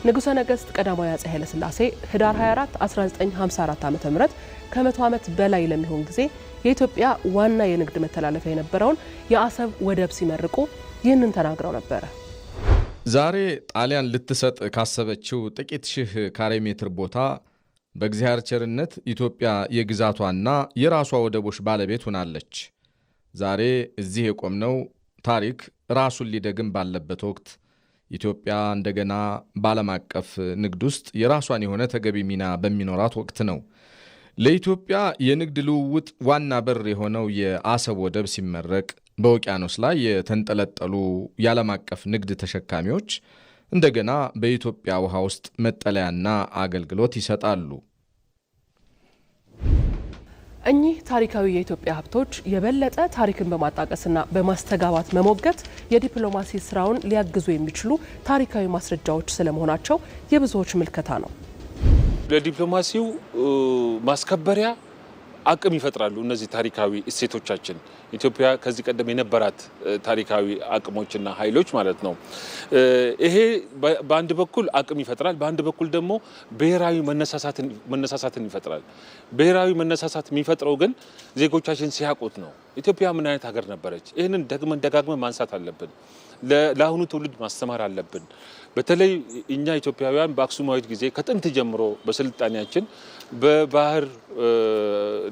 ንጉሠ ነገሥት ቀዳማዊ አፄ ኃይለ ሥላሴ ህዳር 24 1954 ዓ.ም ከ100 ዓመት በላይ ለሚሆን ጊዜ የኢትዮጵያ ዋና የንግድ መተላለፊያ የነበረውን የአሰብ ወደብ ሲመርቁ ይህንን ተናግረው ነበረ። ዛሬ ጣሊያን ልትሰጥ ካሰበችው ጥቂት ሺህ ካሬ ሜትር ቦታ በእግዚአብሔር ቸርነት ኢትዮጵያ የግዛቷና የራሷ ወደቦች ባለቤት ሆናለች። ዛሬ እዚህ የቆምነው ታሪክ ራሱን ሊደግም ባለበት ወቅት ኢትዮጵያ እንደገና በዓለም አቀፍ ንግድ ውስጥ የራሷን የሆነ ተገቢ ሚና በሚኖራት ወቅት ነው። ለኢትዮጵያ የንግድ ልውውጥ ዋና በር የሆነው የአሰብ ወደብ ሲመረቅ በውቅያኖስ ላይ የተንጠለጠሉ የዓለም አቀፍ ንግድ ተሸካሚዎች እንደገና በኢትዮጵያ ውሃ ውስጥ መጠለያና አገልግሎት ይሰጣሉ። እኚህ ታሪካዊ የኢትዮጵያ ሀብቶች የበለጠ ታሪክን በማጣቀስና በማስተጋባት መሞገት የዲፕሎማሲ ስራውን ሊያግዙ የሚችሉ ታሪካዊ ማስረጃዎች ስለመሆናቸው የብዙዎች ምልከታ ነው። ለዲፕሎማሲው ማስከበሪያ አቅም ይፈጥራሉ እነዚህ ታሪካዊ እሴቶቻችን። ኢትዮጵያ ከዚህ ቀደም የነበራት ታሪካዊ አቅሞችና ኃይሎች ማለት ነው። ይሄ በአንድ በኩል አቅም ይፈጥራል፣ በአንድ በኩል ደግሞ ብሔራዊ መነሳሳትን ይፈጥራል። ብሔራዊ መነሳሳት የሚፈጥረው ግን ዜጎቻችን ሲያውቁት ነው። ኢትዮጵያ ምን አይነት ሀገር ነበረች? ይህንን ደጋግመን ማንሳት አለብን። ለአሁኑ ትውልድ ማስተማር አለብን። በተለይ እኛ ኢትዮጵያውያን በአክሱማዊት ጊዜ ከጥንት ጀምሮ በስልጣኔያችን በባህር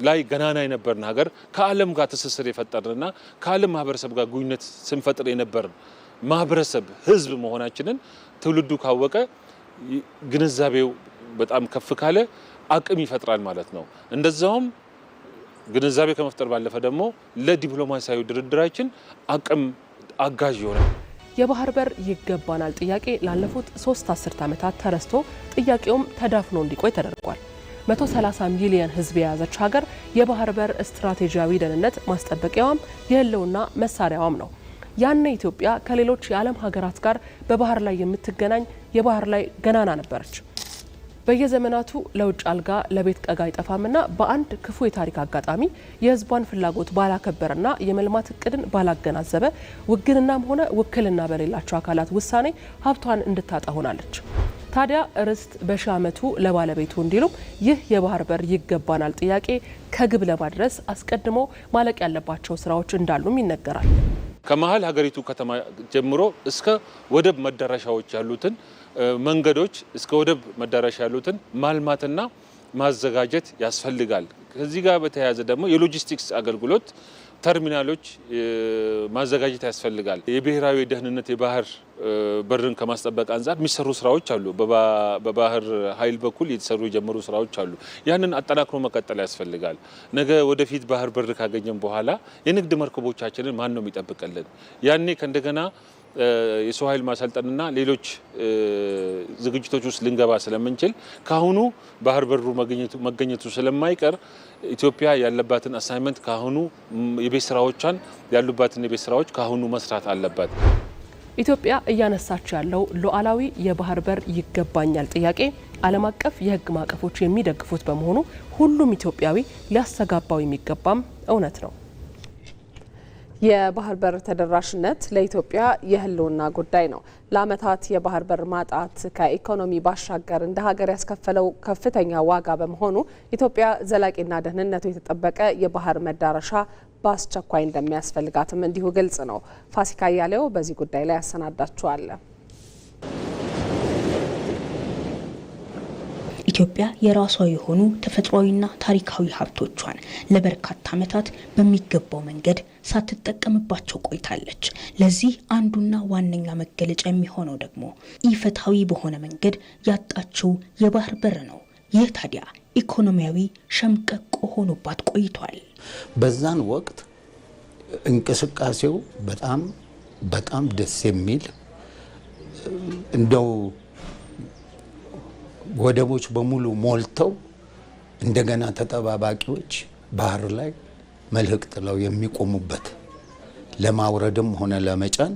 ላይ ገናና የነበርን ሀገር ከዓለም ጋር ትስስር የፈጠርንና ከዓለም ማህበረሰብ ጋር ግንኙነት ስንፈጥር የነበርን ማህበረሰብ ህዝብ መሆናችንን ትውልዱ ካወቀ ግንዛቤው በጣም ከፍ ካለ አቅም ይፈጥራል ማለት ነው። እንደዛውም ግንዛቤ ከመፍጠር ባለፈ ደግሞ ለዲፕሎማሲያዊ ድርድራችን አቅም አጋዥ ይሆናል። የባህር በር ይገባናል ጥያቄ ላለፉት 3 አስርት ዓመታት ተረስቶ ጥያቄውም ተዳፍኖ እንዲቆይ ተደርጓል። 130 ሚሊዮን ህዝብ የያዘች ሀገር የባህር በር ስትራቴጂያዊ ደህንነት ማስጠበቂያዋም የህልውና መሳሪያዋም ነው። ያኔ ኢትዮጵያ ከሌሎች የዓለም ሀገራት ጋር በባህር ላይ የምትገናኝ የባህር ላይ ገናና ነበረች። በየዘመናቱ ለውጭ አልጋ ለቤት ቀጋ አይጠፋምና በአንድ ክፉ የታሪክ አጋጣሚ የህዝቧን ፍላጎት ባላከበረና የመልማት እቅድን ባላገናዘበ ውግንናም ሆነ ውክልና በሌላቸው አካላት ውሳኔ ሀብቷን እንድታጣ ሆናለች። ታዲያ ርስት በሺህ ዓመቱ ለባለቤቱ እንዲሉም ይህ የባህር በር ይገባናል ጥያቄ ከግብ ለማድረስ አስቀድሞ ማለቅ ያለባቸው ስራዎች እንዳሉም ይነገራል። ከመሀል ሀገሪቱ ከተማ ጀምሮ እስከ ወደብ መዳረሻዎች ያሉትን መንገዶች እስከ ወደብ መዳረሻ ያሉትን ማልማትና ማዘጋጀት ያስፈልጋል። ከዚህ ጋር በተያያዘ ደግሞ የሎጂስቲክስ አገልግሎት ተርሚናሎች ማዘጋጀት ያስፈልጋል። የብሔራዊ ደህንነት የባህር በርን ከማስጠበቅ አንጻር የሚሰሩ ስራዎች አሉ። በባህር ኃይል በኩል የተሰሩ የጀመሩ ስራዎች አሉ። ያንን አጠናክሮ መቀጠል ያስፈልጋል። ነገ ወደፊት ባህር በር ካገኘን በኋላ የንግድ መርከቦቻችንን ማን ነው የሚጠብቅልን? ያኔ ከእንደገና የሰው ኃይል ማሰልጠንና ሌሎች ዝግጅቶች ውስጥ ልንገባ ስለምንችል ካሁኑ ባህር በሩ መገኘቱ ስለማይቀር ኢትዮጵያ ያለባትን አሳይመንት ካሁኑ የቤት ስራዎቿን ያሉባትን የቤት ስራዎች ካሁኑ መስራት አለባት። ኢትዮጵያ እያነሳች ያለው ሉዓላዊ የባህር በር ይገባኛል ጥያቄ ዓለም አቀፍ የሕግ ማዕቀፎች የሚደግፉት በመሆኑ ሁሉም ኢትዮጵያዊ ሊያስተጋባው የሚገባም እውነት ነው። የባህር በር ተደራሽነት ለኢትዮጵያ የህልውና ጉዳይ ነው። ለዓመታት የባህር በር ማጣት ከኢኮኖሚ ባሻገር እንደ ሀገር ያስከፈለው ከፍተኛ ዋጋ በመሆኑ ኢትዮጵያ ዘላቂና ደህንነቱ የተጠበቀ የባህር መዳረሻ በአስቸኳይ እንደሚያስፈልጋትም እንዲሁ ግልጽ ነው። ፋሲካ እያሌው በዚህ ጉዳይ ላይ ያሰናዳችኋል። ኢትዮጵያ የራሷ የሆኑ ተፈጥሯዊና ታሪካዊ ሀብቶቿን ለበርካታ ዓመታት በሚገባው መንገድ ሳትጠቀምባቸው ቆይታለች። ለዚህ አንዱና ዋነኛ መገለጫ የሚሆነው ደግሞ ኢፍትሐዊ በሆነ መንገድ ያጣችው የባህር በር ነው። ይህ ታዲያ ኢኮኖሚያዊ ሸምቀቆ ሆኖባት ቆይቷል። በዛን ወቅት እንቅስቃሴው በጣም ደስ የሚል እንደው ወደቦች በሙሉ ሞልተው እንደገና ተጠባባቂዎች ባህር ላይ መልህቅ ጥለው የሚቆሙበት ለማውረድም ሆነ ለመጫን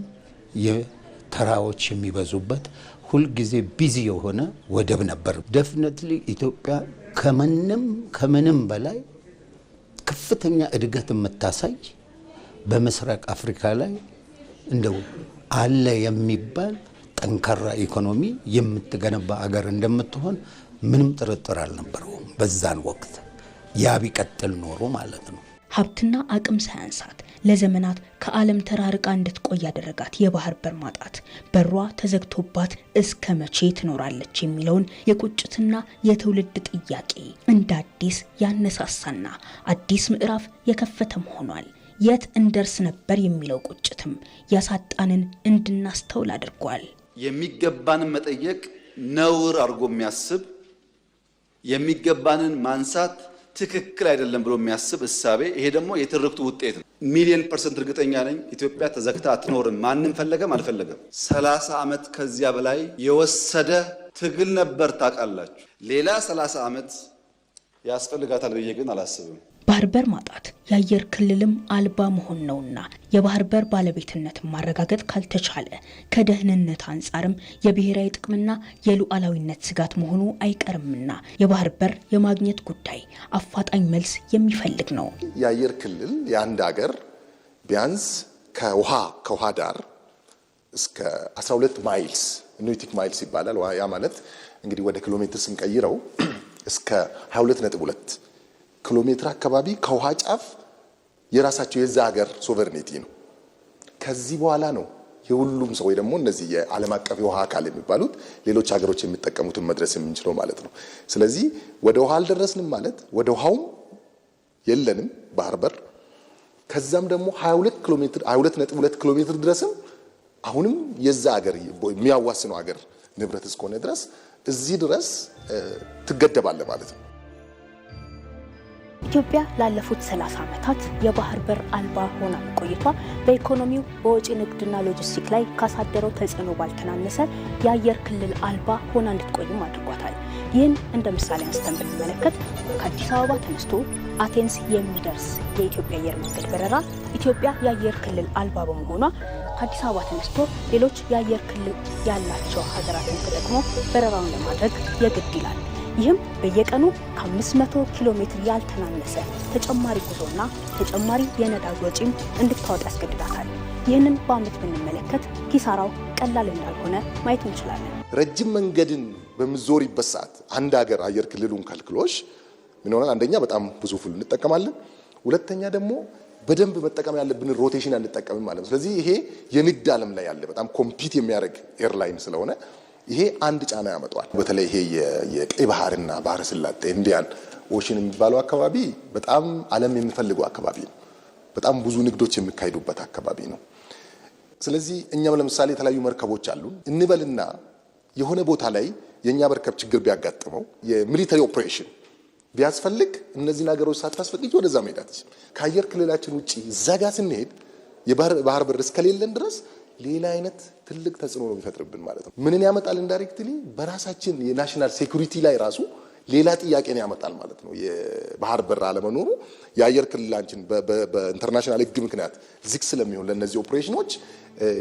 የተራዎች የሚበዙበት ሁል ጊዜ ቢዚ የሆነ ወደብ ነበር። ዴፊኒትሊ ኢትዮጵያ ከምንም በላይ ከፍተኛ እድገት የምታሳይ በምስራቅ አፍሪካ ላይ እንደው አለ የሚባል ጠንካራ ኢኮኖሚ የምትገነባ አገር እንደምትሆን ምንም ጥርጥር አልነበረውም። በዛን ወቅት ያ ቢቀጥል ኖሮ ማለት ነው። ሀብትና አቅም ሳያንሳት ለዘመናት ከዓለም ተራርቃ እንድትቆይ ያደረጋት የባህር በር ማጣት በሯ ተዘግቶባት እስከ መቼ ትኖራለች የሚለውን የቁጭትና የትውልድ ጥያቄ እንደ አዲስ ያነሳሳና አዲስ ምዕራፍ የከፈተም ሆኗል። የት እንደርስ ነበር የሚለው ቁጭትም ያሳጣንን እንድናስተውል አድርጓል። የሚገባንን መጠየቅ ነውር አድርጎ የሚያስብ የሚገባንን ማንሳት ትክክል አይደለም ብሎ የሚያስብ እሳቤ፣ ይሄ ደግሞ የትርክቱ ውጤት ነው። ሚሊዮን% እርግጠኛ ነኝ ኢትዮጵያ ተዘግታ አትኖርም። ማንም ፈለገም አልፈለገም 30 ዓመት ከዚያ በላይ የወሰደ ትግል ነበር። ታውቃላችሁ። ሌላ 30 ዓመት ያስፈልጋታል ብዬ ግን አላስብም። ባህር በር ማጣት የአየር ክልልም አልባ መሆን ነውና የባህር በር ባለቤትነትን ማረጋገጥ ካልተቻለ ከደህንነት አንጻርም የብሔራዊ ጥቅምና የሉዓላዊነት ስጋት መሆኑ አይቀርምና የባህር በር የማግኘት ጉዳይ አፋጣኝ መልስ የሚፈልግ ነው። የአየር ክልል የአንድ ሀገር ቢያንስ ከውሃ ዳር እስከ 12 ማይልስ ኖቲክ ማይልስ ይባላል። ያ ማለት እንግዲህ ወደ ኪሎ ሜትር ስንቀይረው እስከ 22.2 ኪሎ ሜትር አካባቢ ከውሃ ጫፍ የራሳቸው የዛ ሀገር ሶቨርኒቲ ነው። ከዚህ በኋላ ነው የሁሉም ሰው ወይ ደግሞ እነዚህ የዓለም አቀፍ የውሃ አካል የሚባሉት ሌሎች ሀገሮች የሚጠቀሙትን መድረስ የምንችለው ማለት ነው። ስለዚህ ወደ ውሃ አልደረስንም ማለት ወደ ውሃውም የለንም ባህር በር፣ ከዛም ደግሞ 22.2 ኪሎ ሜትር ድረስም አሁንም የዛ ሀገር የሚያዋስነው ሀገር ንብረት እስከሆነ ድረስ እዚህ ድረስ ትገደባለ ማለት ነው። ኢትዮጵያ ላለፉት 30 ዓመታት የባህር በር አልባ ሆና ቆይቷ በኢኮኖሚው በወጪ ንግድና ሎጂስቲክ ላይ ካሳደረው ተጽዕኖ ባልተናነሰ የአየር ክልል አልባ ሆና እንድትቆይም አድርጓታል። ይህን እንደ ምሳሌ አንስተን ብንመለከት ከአዲስ አበባ ተነስቶ አቴንስ የሚደርስ የኢትዮጵያ አየር መንገድ በረራ ኢትዮጵያ የአየር ክልል አልባ በመሆኗ ከአዲስ አበባ ተነስቶ ሌሎች የአየር ክልል ያላቸው ሀገራትን ተጠቅሞ በረራውን ለማድረግ የግድ ይላል። ይህም በየቀኑ ከ500 ኪሎ ሜትር ያልተናነሰ ተጨማሪ ጉዞና ተጨማሪ የነዳጅ ወጪም እንድታወጣ ያስገድዳታል። ይህንን በአመት ብንመለከት ኪሳራው ቀላል እንዳልሆነ ማየት እንችላለን። ረጅም መንገድን በምዞሪበት ሰዓት አንድ ሀገር አየር ክልሉን ከልክሎሽ ምን ሆነ? አንደኛ በጣም ብዙ ፉል እንጠቀማለን፣ ሁለተኛ ደግሞ በደንብ መጠቀም ያለብን ሮቴሽን አንጠቀምም ማለት ነው። ስለዚህ ይሄ የንግድ ዓለም ላይ ያለ በጣም ኮምፒት የሚያደርግ ኤርላይን ስለሆነ ይሄ አንድ ጫና ያመጣዋል። በተለይ ይሄ የቀይ ባህርና ባህረ ሰላጤ ኢንዲያን ኦሽን የሚባለው አካባቢ በጣም ዓለም የሚፈልገው አካባቢ ነው። በጣም ብዙ ንግዶች የሚካሄዱበት አካባቢ ነው። ስለዚህ እኛም ለምሳሌ የተለያዩ መርከቦች አሉ እንበልና የሆነ ቦታ ላይ የኛ መርከብ ችግር ቢያጋጥመው የሚሊተሪ ኦፕሬሽን ቢያስፈልግ እነዚህ ነገሮች ሳታስፈቅጂ ወደዛ መሄዳት ከአየር ክልላችን ውጪ ዘጋ ስንሄድ የባህር በር እስከሌለን ድረስ ሌላ አይነት ትልቅ ተጽዕኖ ነው የሚፈጥርብን ማለት ነው። ምንን ያመጣል? ኢንዳይሬክትሊ በራሳችን የናሽናል ሴኩሪቲ ላይ ራሱ ሌላ ጥያቄን ያመጣል ማለት ነው። የባህር በር አለመኖሩ የአየር ክልላችን በኢንተርናሽናል ሕግ ምክንያት ዝግ ስለሚሆን ለነዚህ ኦፕሬሽኖች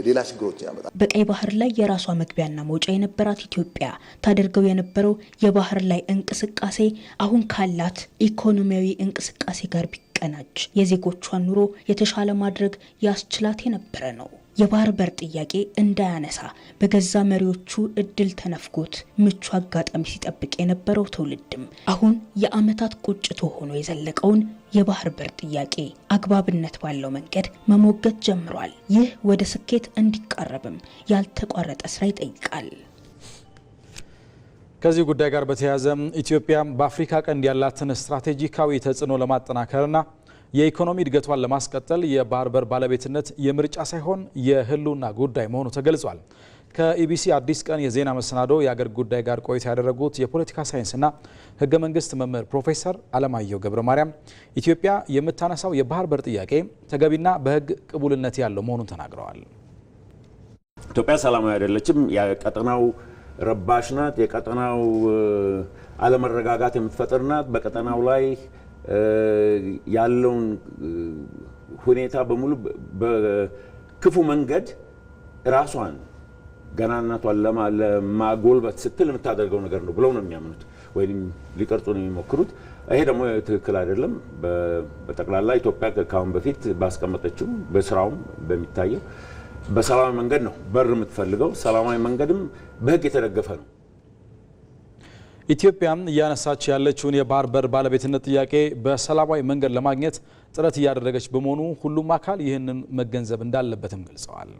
ሌላ ችግሮች ያመጣል። በቀይ ባህር ላይ የራሷ መግቢያና መውጫ የነበራት ኢትዮጵያ ታደርገው የነበረው የባህር ላይ እንቅስቃሴ አሁን ካላት ኢኮኖሚያዊ እንቅስቃሴ ጋር ቢቀናጅ የዜጎቿን ኑሮ የተሻለ ማድረግ ያስችላት የነበረ ነው። የባህር በር ጥያቄ እንዳያነሳ በገዛ መሪዎቹ እድል ተነፍጎት ምቹ አጋጣሚ ሲጠብቅ የነበረው ትውልድም አሁን የአመታት ቁጭቶ ሆኖ የዘለቀውን የባህር በር ጥያቄ አግባብነት ባለው መንገድ መሞገት ጀምሯል። ይህ ወደ ስኬት እንዲቃረብም ያልተቋረጠ ስራ ይጠይቃል። ከዚህ ጉዳይ ጋር በተያያዘ ኢትዮጵያ በአፍሪካ ቀንድ ያላትን ስትራቴጂካዊ ተጽዕኖ ለማጠናከርና የኢኮኖሚ እድገቷን ለማስቀጠል የባህር በር ባለቤትነት የምርጫ ሳይሆን የህልውና ጉዳይ መሆኑ ተገልጿል። ከኢቢሲ አዲስ ቀን የዜና መሰናዶ የአገር ጉዳይ ጋር ቆይታ ያደረጉት የፖለቲካ ሳይንስና ህገ መንግስት መምህር ፕሮፌሰር አለማየሁ ገብረ ማርያም ኢትዮጵያ የምታነሳው የባህር በር ጥያቄ ተገቢና በህግ ቅቡልነት ያለው መሆኑን ተናግረዋል። ኢትዮጵያ ሰላማዊ አይደለችም። የቀጠናው ረባሽ ናት። የቀጠናው አለመረጋጋት የምትፈጥር ናት። በቀጠናው ላይ ያለውን ሁኔታ በሙሉ በክፉ መንገድ ራሷን ገናናቷን ለማጎልበት ስትል የምታደርገው ነገር ነው ብለው ነው የሚያምኑት ወይም ሊቀርጹ ነው የሚሞክሩት። ይሄ ደግሞ ትክክል አይደለም። በጠቅላላ ኢትዮጵያ ከአሁን በፊት ባስቀመጠችው በስራውም በሚታየው በሰላማዊ መንገድ ነው በር የምትፈልገው። ሰላማዊ መንገድም በህግ የተደገፈ ነው። ኢትዮጵያ እያነሳች ያለችውን የባህር በር ባለቤትነት ጥያቄ በሰላማዊ መንገድ ለማግኘት ጥረት እያደረገች በመሆኑ ሁሉም አካል ይህንን መገንዘብ እንዳለበትም ገልጸዋል።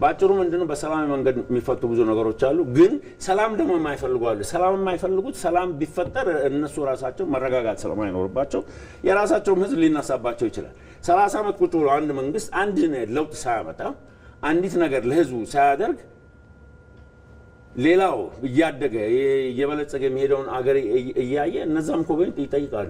ባጭሩ ምንድነው በሰላማዊ መንገድ የሚፈቱ ብዙ ነገሮች አሉ። ግን ሰላም ደግሞ የማይፈልጉ አሉ። ሰላም የማይፈልጉት ሰላም ቢፈጠር እነሱ ራሳቸው መረጋጋት ስለማይኖርባቸው የራሳቸውም ህዝብ ሊነሳባቸው ይችላል። 30 ዓመት ቁጭ ብሎ አንድ መንግስት አንድ ለውጥ ሳያመጣ አንዲት ነገር ለህዝቡ ሳያደርግ ሌላው እያደገ እየበለጸገ የሚሄደውን አገር እያየ እነዛም ኮሜንት ይጠይቃሉ።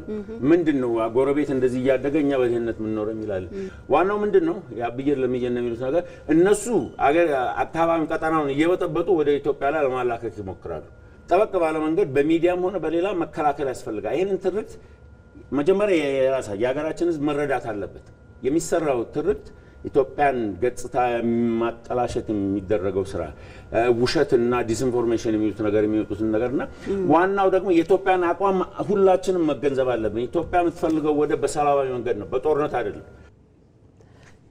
ምንድነው ጎረቤት እንደዚህ እያደገ እኛ በደህንነት ምን ኖር ይላል። ዋናው ምንድነው ያብየር ለሚጀነ የሚሉት ነገር እነሱ አገር አካባቢ ቀጠናውን እየበጠበጡ ወደ ኢትዮጵያ ላይ ለማላከክ ይሞክራሉ። ጠበቅ ባለ መንገድ በሚዲያም ሆነ በሌላ መከላከል ያስፈልጋል። ይሄንን ትርክት መጀመሪያ የሀገራችን ህዝብ መረዳት አለበት። የሚሰራው ትርክት ኢትዮጵያን ገጽታ ማጠላሸት የሚደረገው ስራ ውሸትና ዲስኢንፎርሜሽን የሚሉት ነገር የሚወጡትን ነገርና ዋናው ደግሞ የኢትዮጵያን አቋም ሁላችንም መገንዘብ አለብን። ኢትዮጵያ የምትፈልገው ወደ በሰላማዊ መንገድ ነው፣ በጦርነት አይደለም።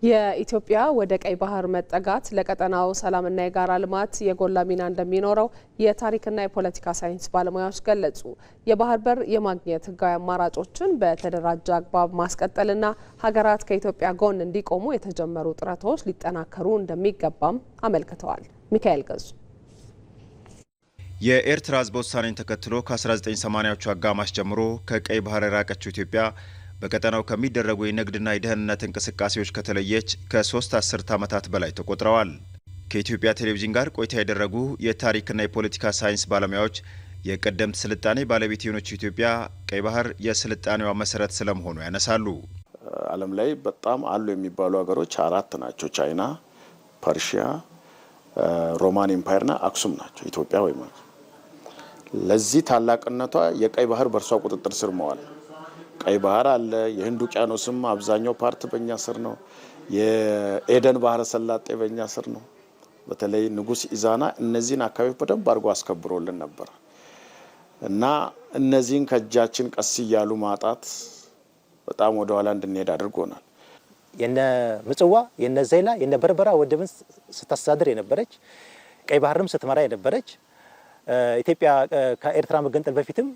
የኢትዮጵያ ወደ ቀይ ባህር መጠጋት ለቀጠናው ሰላምና የጋራ ልማት የጎላ ሚና እንደሚኖረው የታሪክና የፖለቲካ ሳይንስ ባለሙያዎች ገለጹ። የባህር በር የማግኘት ህጋዊ አማራጮችን በተደራጀ አግባብ ማስቀጠልና ሀገራት ከኢትዮጵያ ጎን እንዲቆሙ የተጀመሩ ጥረቶች ሊጠናከሩ እንደሚገባም አመልክተዋል። ሚካኤል ገዙ የኤርትራ ህዝብ ውሳኔን ተከትሎ ከ1980ዎቹ አጋማሽ ጀምሮ ከቀይ ባህር የራቀችው ኢትዮጵያ በቀጠናው ከሚደረጉ የንግድና የደህንነት እንቅስቃሴዎች ከተለየች ከ3 አስርት ዓመታት በላይ ተቆጥረዋል። ከኢትዮጵያ ቴሌቪዥን ጋር ቆይታ ያደረጉ የታሪክና የፖለቲካ ሳይንስ ባለሙያዎች የቀደምት ስልጣኔ ባለቤት የሆነችው ኢትዮጵያ ቀይ ባህር የስልጣኔዋ መሰረት ስለመሆኑ ያነሳሉ። ዓለም ላይ በጣም አሉ የሚባሉ ሀገሮች 4 ናቸው። ቻይና፣ ፐርሺያ፣ ሮማን ኤምፓየርና አክሱም ናቸው። ኢትዮጵያ ወይ ማለት ለዚህ ታላቅነቷ የቀይ ባህር በእርሷ ቁጥጥር ስር መዋል። ቀይ ባህር አለ። የህንድ ውቅያኖስም አብዛኛው ፓርት በእኛ ስር ነው። የኤደን ባህረ ሰላጤ በእኛ ስር ነው። በተለይ ንጉስ ኢዛና እነዚህን አካባቢዎች በደንብ አድርጎ አስከብሮልን ነበር እና እነዚህን ከእጃችን ቀስ እያሉ ማጣት በጣም ወደ ኋላ እንድንሄድ አድርጎናል። የነ ምጽዋ፣ የነ ዘይላ፣ የነ በርበራ ወደብን ስታስተዳድር የነበረች ቀይ ባህርም ስትመራ የነበረች ኢትዮጵያ ከኤርትራ መገንጠል በፊትም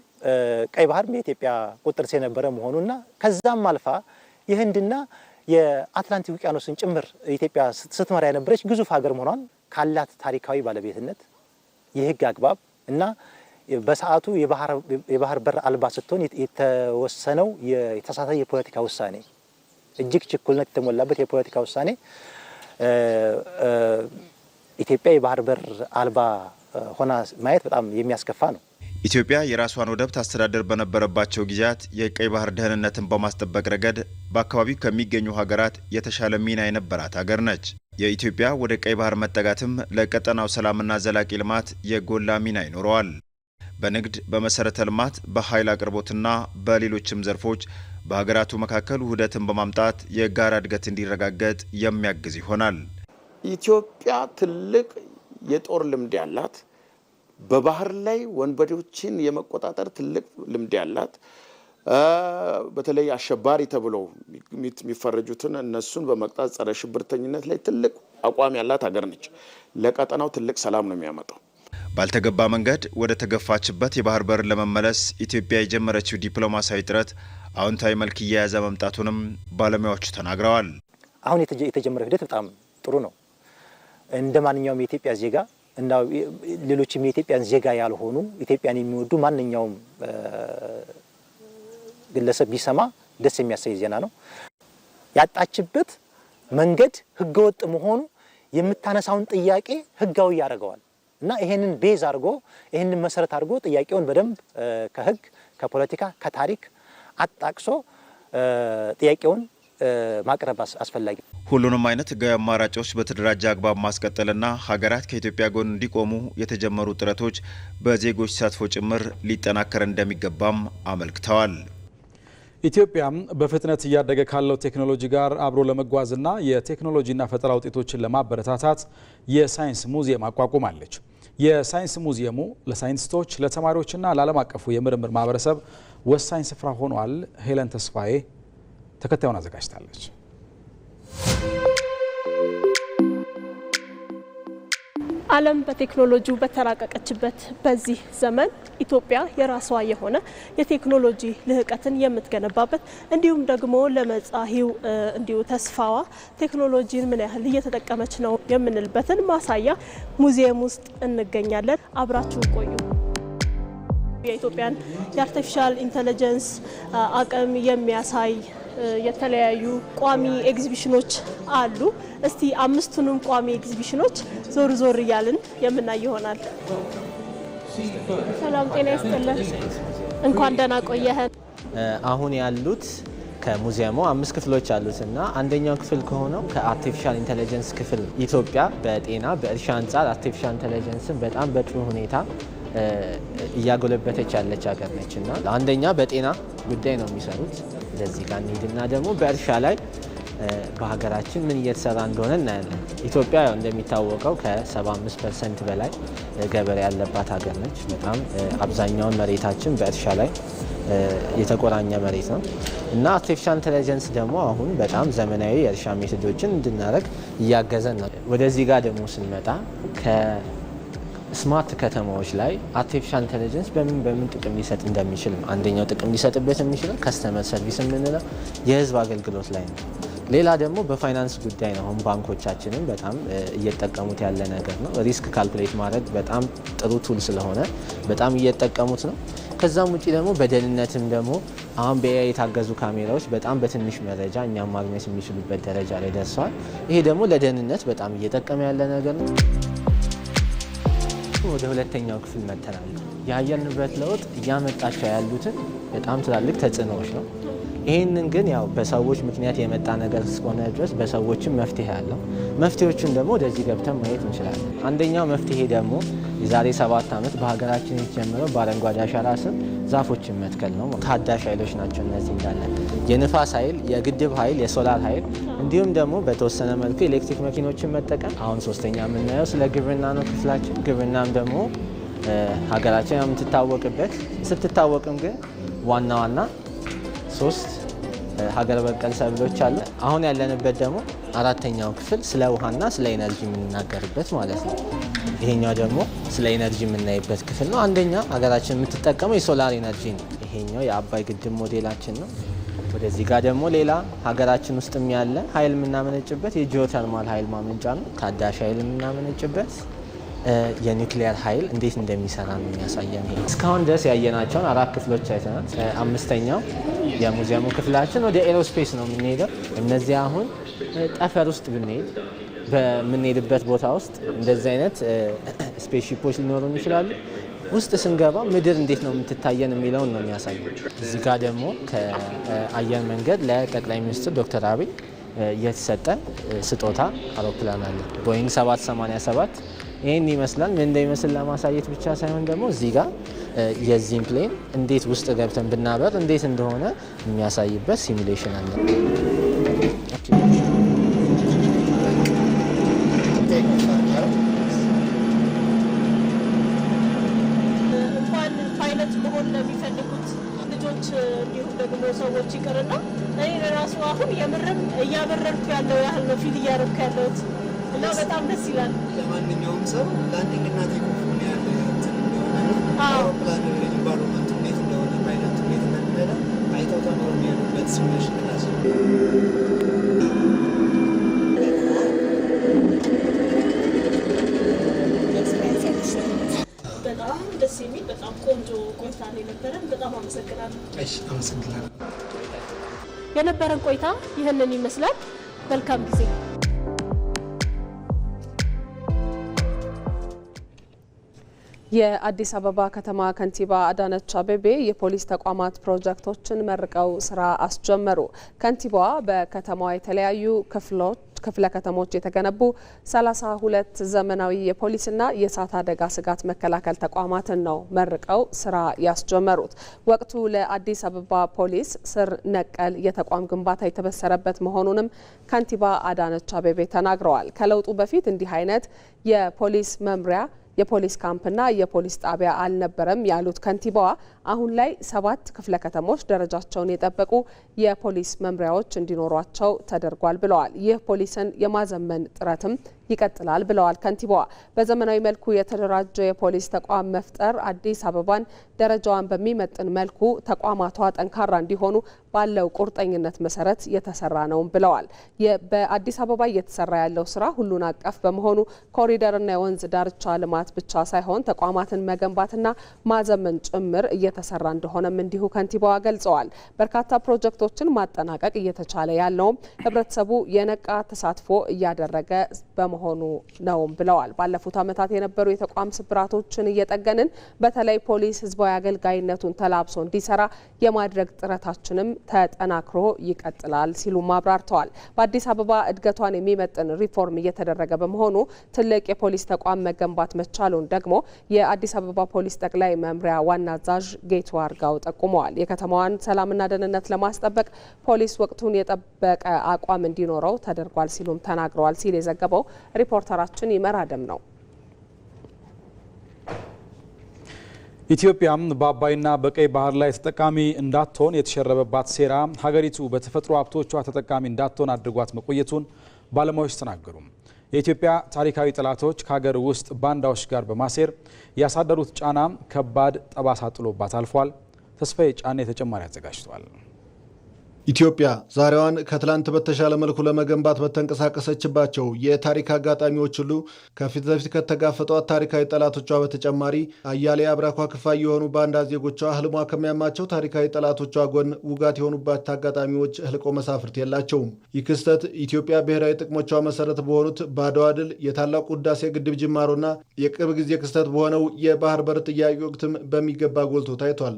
ቀይ ባህር የኢትዮጵያ ቁጥጥር ስር የነበረ መሆኑና ከዛም አልፋ የህንድና የአትላንቲክ ውቅያኖስን ጭምር ኢትዮጵያ ስትመራ የነበረች ግዙፍ ሀገር መሆኗን ካላት ታሪካዊ ባለቤትነት የህግ አግባብ እና በሰዓቱ የባህር በር አልባ ስትሆን የተወሰነው የተሳሳተ የፖለቲካ ውሳኔ እጅግ ችኩልነት የተሞላበት የፖለቲካ ውሳኔ ኢትዮጵያ የባህር በር አልባ ሆና ማየት በጣም የሚያስከፋ ነው። ኢትዮጵያ የራሷን ወደብ ታስተዳደር በነበረባቸው ጊዜያት የቀይ ባህር ደህንነትን በማስጠበቅ ረገድ በአካባቢው ከሚገኙ ሀገራት የተሻለ ሚና የነበራት ሀገር ነች። የኢትዮጵያ ወደ ቀይ ባህር መጠጋትም ለቀጠናው ሰላምና ዘላቂ ልማት የጎላ ሚና ይኖረዋል። በንግድ፣ በመሰረተ ልማት፣ በኃይል አቅርቦትና በሌሎችም ዘርፎች በሀገራቱ መካከል ውህደትን በማምጣት የጋራ እድገት እንዲረጋገጥ የሚያግዝ ይሆናል። ኢትዮጵያ ትልቅ የጦር ልምድ ያላት፣ በባህር ላይ ወንበዴዎችን የመቆጣጠር ትልቅ ልምድ ያላት፣ በተለይ አሸባሪ ተብለው የሚፈረጁትን እነሱን በመቅጣት ጸረ ሽብርተኝነት ላይ ትልቅ አቋም ያላት ሀገር ነች። ለቀጠናው ትልቅ ሰላም ነው የሚያመጣው። ባልተገባ መንገድ ወደ ተገፋችበት የባህር በር ለመመለስ ኢትዮጵያ የጀመረችው ዲፕሎማሲያዊ ጥረት አዎንታዊ መልክ እየያዘ መምጣቱንም ባለሙያዎቹ ተናግረዋል። አሁን የተጀመረው ሂደት በጣም ጥሩ ነው። እንደ ማንኛውም የኢትዮጵያ ዜጋ እንዳው ሌሎችም የኢትዮጵያን ዜጋ ያልሆኑ ኢትዮጵያን የሚወዱ ማንኛውም ግለሰብ ቢሰማ ደስ የሚያሰኝ ዜና ነው። ያጣችበት መንገድ ህገወጥ መሆኑ የምታነሳውን ጥያቄ ህጋዊ ያደርገዋል እና ይሄንን ቤዝ አድርጎ ይሄንን መሰረት አድርጎ ጥያቄውን በደንብ ከህግ ከፖለቲካ ከታሪክ አጣቅሶ ጥያቄውን ማቅረብ አስፈላጊ። ሁሉንም አይነት ህጋዊ አማራጮች በተደራጀ አግባብ ማስቀጠልና ሀገራት ከኢትዮጵያ ጎን እንዲቆሙ የተጀመሩ ጥረቶች በዜጎች ተሳትፎ ጭምር ሊጠናከር እንደሚገባም አመልክተዋል። ኢትዮጵያም በፍጥነት እያደገ ካለው ቴክኖሎጂ ጋር አብሮ ለመጓዝና የቴክኖሎጂና ፈጠራ ውጤቶችን ለማበረታታት የሳይንስ ሙዚየም አቋቁማለች። የሳይንስ ሙዚየሙ ለሳይንቲስቶች፣ ለተማሪዎችና ለዓለም አቀፉ የምርምር ማህበረሰብ ወሳኝ ስፍራ ሆኗል። ሄለን ተስፋዬ ተከታዩን አዘጋጅታለች። ዓለም በቴክኖሎጂው በተራቀቀችበት በዚህ ዘመን ኢትዮጵያ የራሷ የሆነ የቴክኖሎጂ ልህቀትን የምትገነባበት እንዲሁም ደግሞ ለመጻሂው እንዲሁ ተስፋዋ ቴክኖሎጂን ምን ያህል እየተጠቀመች ነው የምንልበትን ማሳያ ሙዚየም ውስጥ እንገኛለን። አብራችሁ ቆዩ። የኢትዮጵያን የአርቲፊሻል ኢንተለጀንስ አቅም የሚያሳይ የተለያዩ ቋሚ ኤግዚቢሽኖች አሉ። እስቲ አምስቱንም ቋሚ ኤግዚቢሽኖች ዞር ዞር እያልን የምናይ ይሆናል። ሰላም ጤና ይስጥልን፣ እንኳን ደህና ቆየህን። አሁን ያሉት ከሙዚየሙ 5 ክፍሎች አሉትና አንደኛው ክፍል ከሆነው ከአርቲፊሻል ኢንተለጀንስ ክፍል ኢትዮጵያ በጤና በእርሻ አንጻር አርቲፊሻል ኢንተለጀንስን በጣም በጥሩ ሁኔታ እያጎለበተች ያለች ሀገር ነችና አንደኛ በጤና ጉዳይ ነው የሚሰሩት። ለዚህ ጋር እንሂድና ደግሞ በእርሻ ላይ በሀገራችን ምን እየተሰራ እንደሆነ እናያለን። ኢትዮጵያ ያው እንደሚታወቀው ከ75% በላይ ገበሬ ያለባት ሀገር ነች። በጣም አብዛኛውን መሬታችን በእርሻ ላይ የተቆራኘ መሬት ነው እና አርቲፊሻል ኢንተለጀንስ ደግሞ አሁን በጣም ዘመናዊ የእርሻ ሜቶዶችን እንድናደርግ እያገዘን ነው። ወደዚህ ጋር ደግሞ ስንመጣ ስማርት ከተማዎች ላይ አርቲፊሻል ኢንተለጀንስ በምን ጥቅም ሊሰጥ እንደሚችል አንደኛው ጥቅም ሊሰጥበት የሚችለው ከስተመር ሰርቪስ የምንለው የህዝብ አገልግሎት ላይ ነው። ሌላ ደግሞ በፋይናንስ ጉዳይ ነው። አሁን ባንኮቻችንም በጣም እየተጠቀሙት ያለ ነገር ነው። ሪስክ ካልኩሌት ማድረግ በጣም ጥሩ ቱል ስለሆነ በጣም እየተጠቀሙት ነው። ከዛም ውጪ ደግሞ በደህንነትም ደግሞ አሁን በኤአይ የታገዙ ካሜራዎች በጣም በትንሽ መረጃ እኛም ማግኘት የሚችሉበት ደረጃ ላይ ደርሰዋል። ይሄ ደግሞ ለደህንነት በጣም እየጠቀመ ያለ ነገር ነው። ወደ ሁለተኛው ክፍል መተናል። የአየር ንብረት ለውጥ እያመጣቸው ያሉትን በጣም ትላልቅ ተጽዕኖዎች ነው። ይህንን ግን ያው በሰዎች ምክንያት የመጣ ነገር እስከሆነ ድረስ በሰዎችም መፍትሄ አለው። መፍትሄዎቹን ደግሞ ወደዚህ ገብተን ማየት እንችላለን። አንደኛው መፍትሄ ደግሞ የዛሬ 7 ዓመት በሀገራችን የተጀመረው በአረንጓዴ አሻራ ስም ዛፎችን መትከል ነው። ታዳሽ ኃይሎች ናቸው እነዚህ እንዳለ የንፋስ ኃይል፣ የግድብ ኃይል፣ የሶላር ኃይል እንዲሁም ደግሞ በተወሰነ መልኩ ኤሌክትሪክ መኪኖችን መጠቀም። አሁን ሶስተኛ የምናየው ስለ ግብርና ነው ክፍላችን። ግብርናም ደግሞ ሀገራችን የምትታወቅበት ስትታወቅም ግን ዋና ዋና 3 ሀገር በቀል ሰብሎች አሉ። አሁን ያለንበት ደግሞ አራተኛው ክፍል ስለ ውሃና ስለ ኤነርጂ የምንናገርበት ማለት ነው። ይሄኛው ደግሞ ስለ ኤነርጂ የምናይበት ክፍል ነው። አንደኛ ሀገራችን የምትጠቀመው የሶላር ኤነርጂ ነው። ይሄኛው የአባይ ግድብ ሞዴላችን ነው። ወደዚህ ጋር ደግሞ ሌላ ሀገራችን ውስጥም ያለ ኃይል የምናመነጭበት የጂኦተርማል ኃይል ማመንጫ ነው። ታዳሽ ኃይል የምናመነጭበት የኒውክሊየር ኃይል እንዴት እንደሚሰራ ነው የሚያሳየን። ይሄ እስካሁን ድረስ ያየናቸውን 4 ክፍሎች አይተናል። አምስተኛው የሙዚየሙ ክፍላችን ወደ ኤሮስፔስ ነው የምንሄደው። እነዚህ አሁን ጠፈር ውስጥ ብንሄድ በምንሄድበት ቦታ ውስጥ እንደዚህ አይነት ስፔስ ሺፖች ሊኖሩን ይችላሉ። ውስጥ ስንገባ ምድር እንዴት ነው የምትታየን የሚለውን ነው የሚያሳየው። እዚህ ጋር ደግሞ ከአየር መንገድ ለጠቅላይ ሚኒስትር ዶክተር አብይ የተሰጠ ስጦታ አውሮፕላን አለ ቦይንግ 787 ይህን ይመስላል። ምን እንደሚመስል ለማሳየት ብቻ ሳይሆን ደግሞ እዚህ ጋር የዚህን ፕሌን እንዴት ውስጥ ገብተን ብናበር እንዴት እንደሆነ የሚያሳይበት ሲሙሌሽን አለ። እንኳን ፓይለት መሆን ለሚፈልጉት ልጆች እንዲሁም ደግሞ ሰዎች ይቅርና እኔ ለራሱ አሁን የምርም እያበረርኩ ያለው ያህል ነው ፊል እያደረኩ ያለሁት እና በጣም ደስ ይላል። ለማንኛውም ሰው ላንዲንግና ቴክኦፍ ያለ አውሮፕላን ኢንቫይሮንመንት እንዴት እንደሆነ ፓይለት እንዴት እንደሚነዳ አይተው ተምረው የሚሄዱበት ሲሙሌሽን ክላስ ኤክስፔሪንስ ቆይታ ነው የነበረን። በጣም አመሰግናለሁ። እሺ አመሰግናለሁ። የነበረን ቆይታ ይህንን ይመስላል። መልካም ጊዜ። የአዲስ አበባ ከተማ ከንቲባ አዳነች አቤቤ የፖሊስ ተቋማት ፕሮጀክቶችን መርቀው ስራ አስጀመሩ። ከንቲባዋ በከተማዋ የተለያዩ ክፍለ ከተሞች የተገነቡ 32 ዘመናዊ የፖሊስና የእሳት አደጋ ስጋት መከላከል ተቋማትን ነው መርቀው ስራ ያስጀመሩት። ወቅቱ ለአዲስ አበባ ፖሊስ ስር ነቀል የተቋም ግንባታ የተበሰረበት መሆኑንም ከንቲባ አዳነች አቤቤ ተናግረዋል። ከለውጡ በፊት እንዲህ አይነት የፖሊስ መምሪያ የፖሊስ ካምፕና የፖሊስ ጣቢያ አልነበረም ያሉት ከንቲባዋ አሁን ላይ 7 ክፍለ ከተሞች ደረጃቸውን የጠበቁ የፖሊስ መምሪያዎች እንዲኖሯቸው ተደርጓል ብለዋል። ይህ ፖሊስን የማዘመን ጥረትም ይቀጥላል ብለዋል ከንቲባዋ። በዘመናዊ መልኩ የተደራጀ የፖሊስ ተቋም መፍጠር አዲስ አበባን ደረጃዋን በሚመጥን መልኩ ተቋማቷ ጠንካራ እንዲሆኑ ባለው ቁርጠኝነት መሰረት የተሰራ ነው ብለዋል። በአዲስ አበባ እየተሰራ ያለው ስራ ሁሉን አቀፍ በመሆኑ ኮሪደርና የወንዝ ዳርቻ ልማት ብቻ ሳይሆን ተቋማትን መገንባትና ማዘመን ጭምር እየተሰራ እንደሆነም እንዲሁ ከንቲባዋ ገልጸዋል። በርካታ ፕሮጀክቶችን ማጠናቀቅ እየተቻለ ያለውም ህብረተሰቡ የነቃ ተሳትፎ እያደረገ በመሆኑ ነው ብለዋል። ባለፉት ዓመታት የነበሩ የተቋም ስብራቶችን እየጠገንን በተለይ ፖሊስ ህዝባዊ አገልጋይነቱን ተላብሶ እንዲሰራ የማድረግ ጥረታችንም ተጠናክሮ ይቀጥላል ሲሉ አብራርተዋል። በአዲስ አበባ እድገቷን የሚመጥን ሪፎርም እየተደረገ በመሆኑ ትልቅ የፖሊስ ተቋም መገንባት መቻሉን ደግሞ የአዲስ አበባ ፖሊስ ጠቅላይ መምሪያ ዋና አዛዥ ጌቱ አርጋው ጠቁመዋል። የከተማዋን ሰላምና ደህንነት ለማስጠበቅ ፖሊስ ወቅቱን የጠበቀ አቋም እንዲኖረው ተደርጓል ሲሉም ተናግረዋል ሲል የዘገበው ሪፖርተራችን ይመር አደም ነው። ኢትዮጵያም በአባይና በቀይ ባህር ላይ ተጠቃሚ እንዳትሆን የተሸረበባት ሴራ ሀገሪቱ በተፈጥሮ ሀብቶቿ ተጠቃሚ እንዳትሆን አድርጓት መቆየቱን ባለሙያዎች ተናገሩ። የኢትዮጵያ ታሪካዊ ጠላቶች ከሀገር ውስጥ ባንዳዎች ጋር በማሴር ያሳደሩት ጫና ከባድ ጠባሳ ጥሎባት አልፏል። ተስፋዬ ጫኔ ተጨማሪ አዘጋጅቷል። ኢትዮጵያ ዛሬዋን ከትላንት በተሻለ መልኩ ለመገንባት በተንቀሳቀሰችባቸው የታሪክ አጋጣሚዎች ሁሉ ከፊት ለፊት ከተጋፈጧት ታሪካዊ ጠላቶቿ በተጨማሪ አያሌ አብራኳ ክፋይ የሆኑ ባንዳ ዜጎቿ ህልሟ ከሚያማቸው ታሪካዊ ጠላቶቿ ጎን ውጋት የሆኑባቸው አጋጣሚዎች ህልቆ መሳፍርት የላቸውም። ይህ ክስተት ኢትዮጵያ ብሔራዊ ጥቅሞቿ መሰረት በሆኑት በአድዋ ድል፣ የታላቁ ህዳሴ ግድብ ጅማሮና የቅርብ ጊዜ ክስተት በሆነው የባህር በር ጥያቄ ወቅትም በሚገባ ጎልቶ ታይቷል።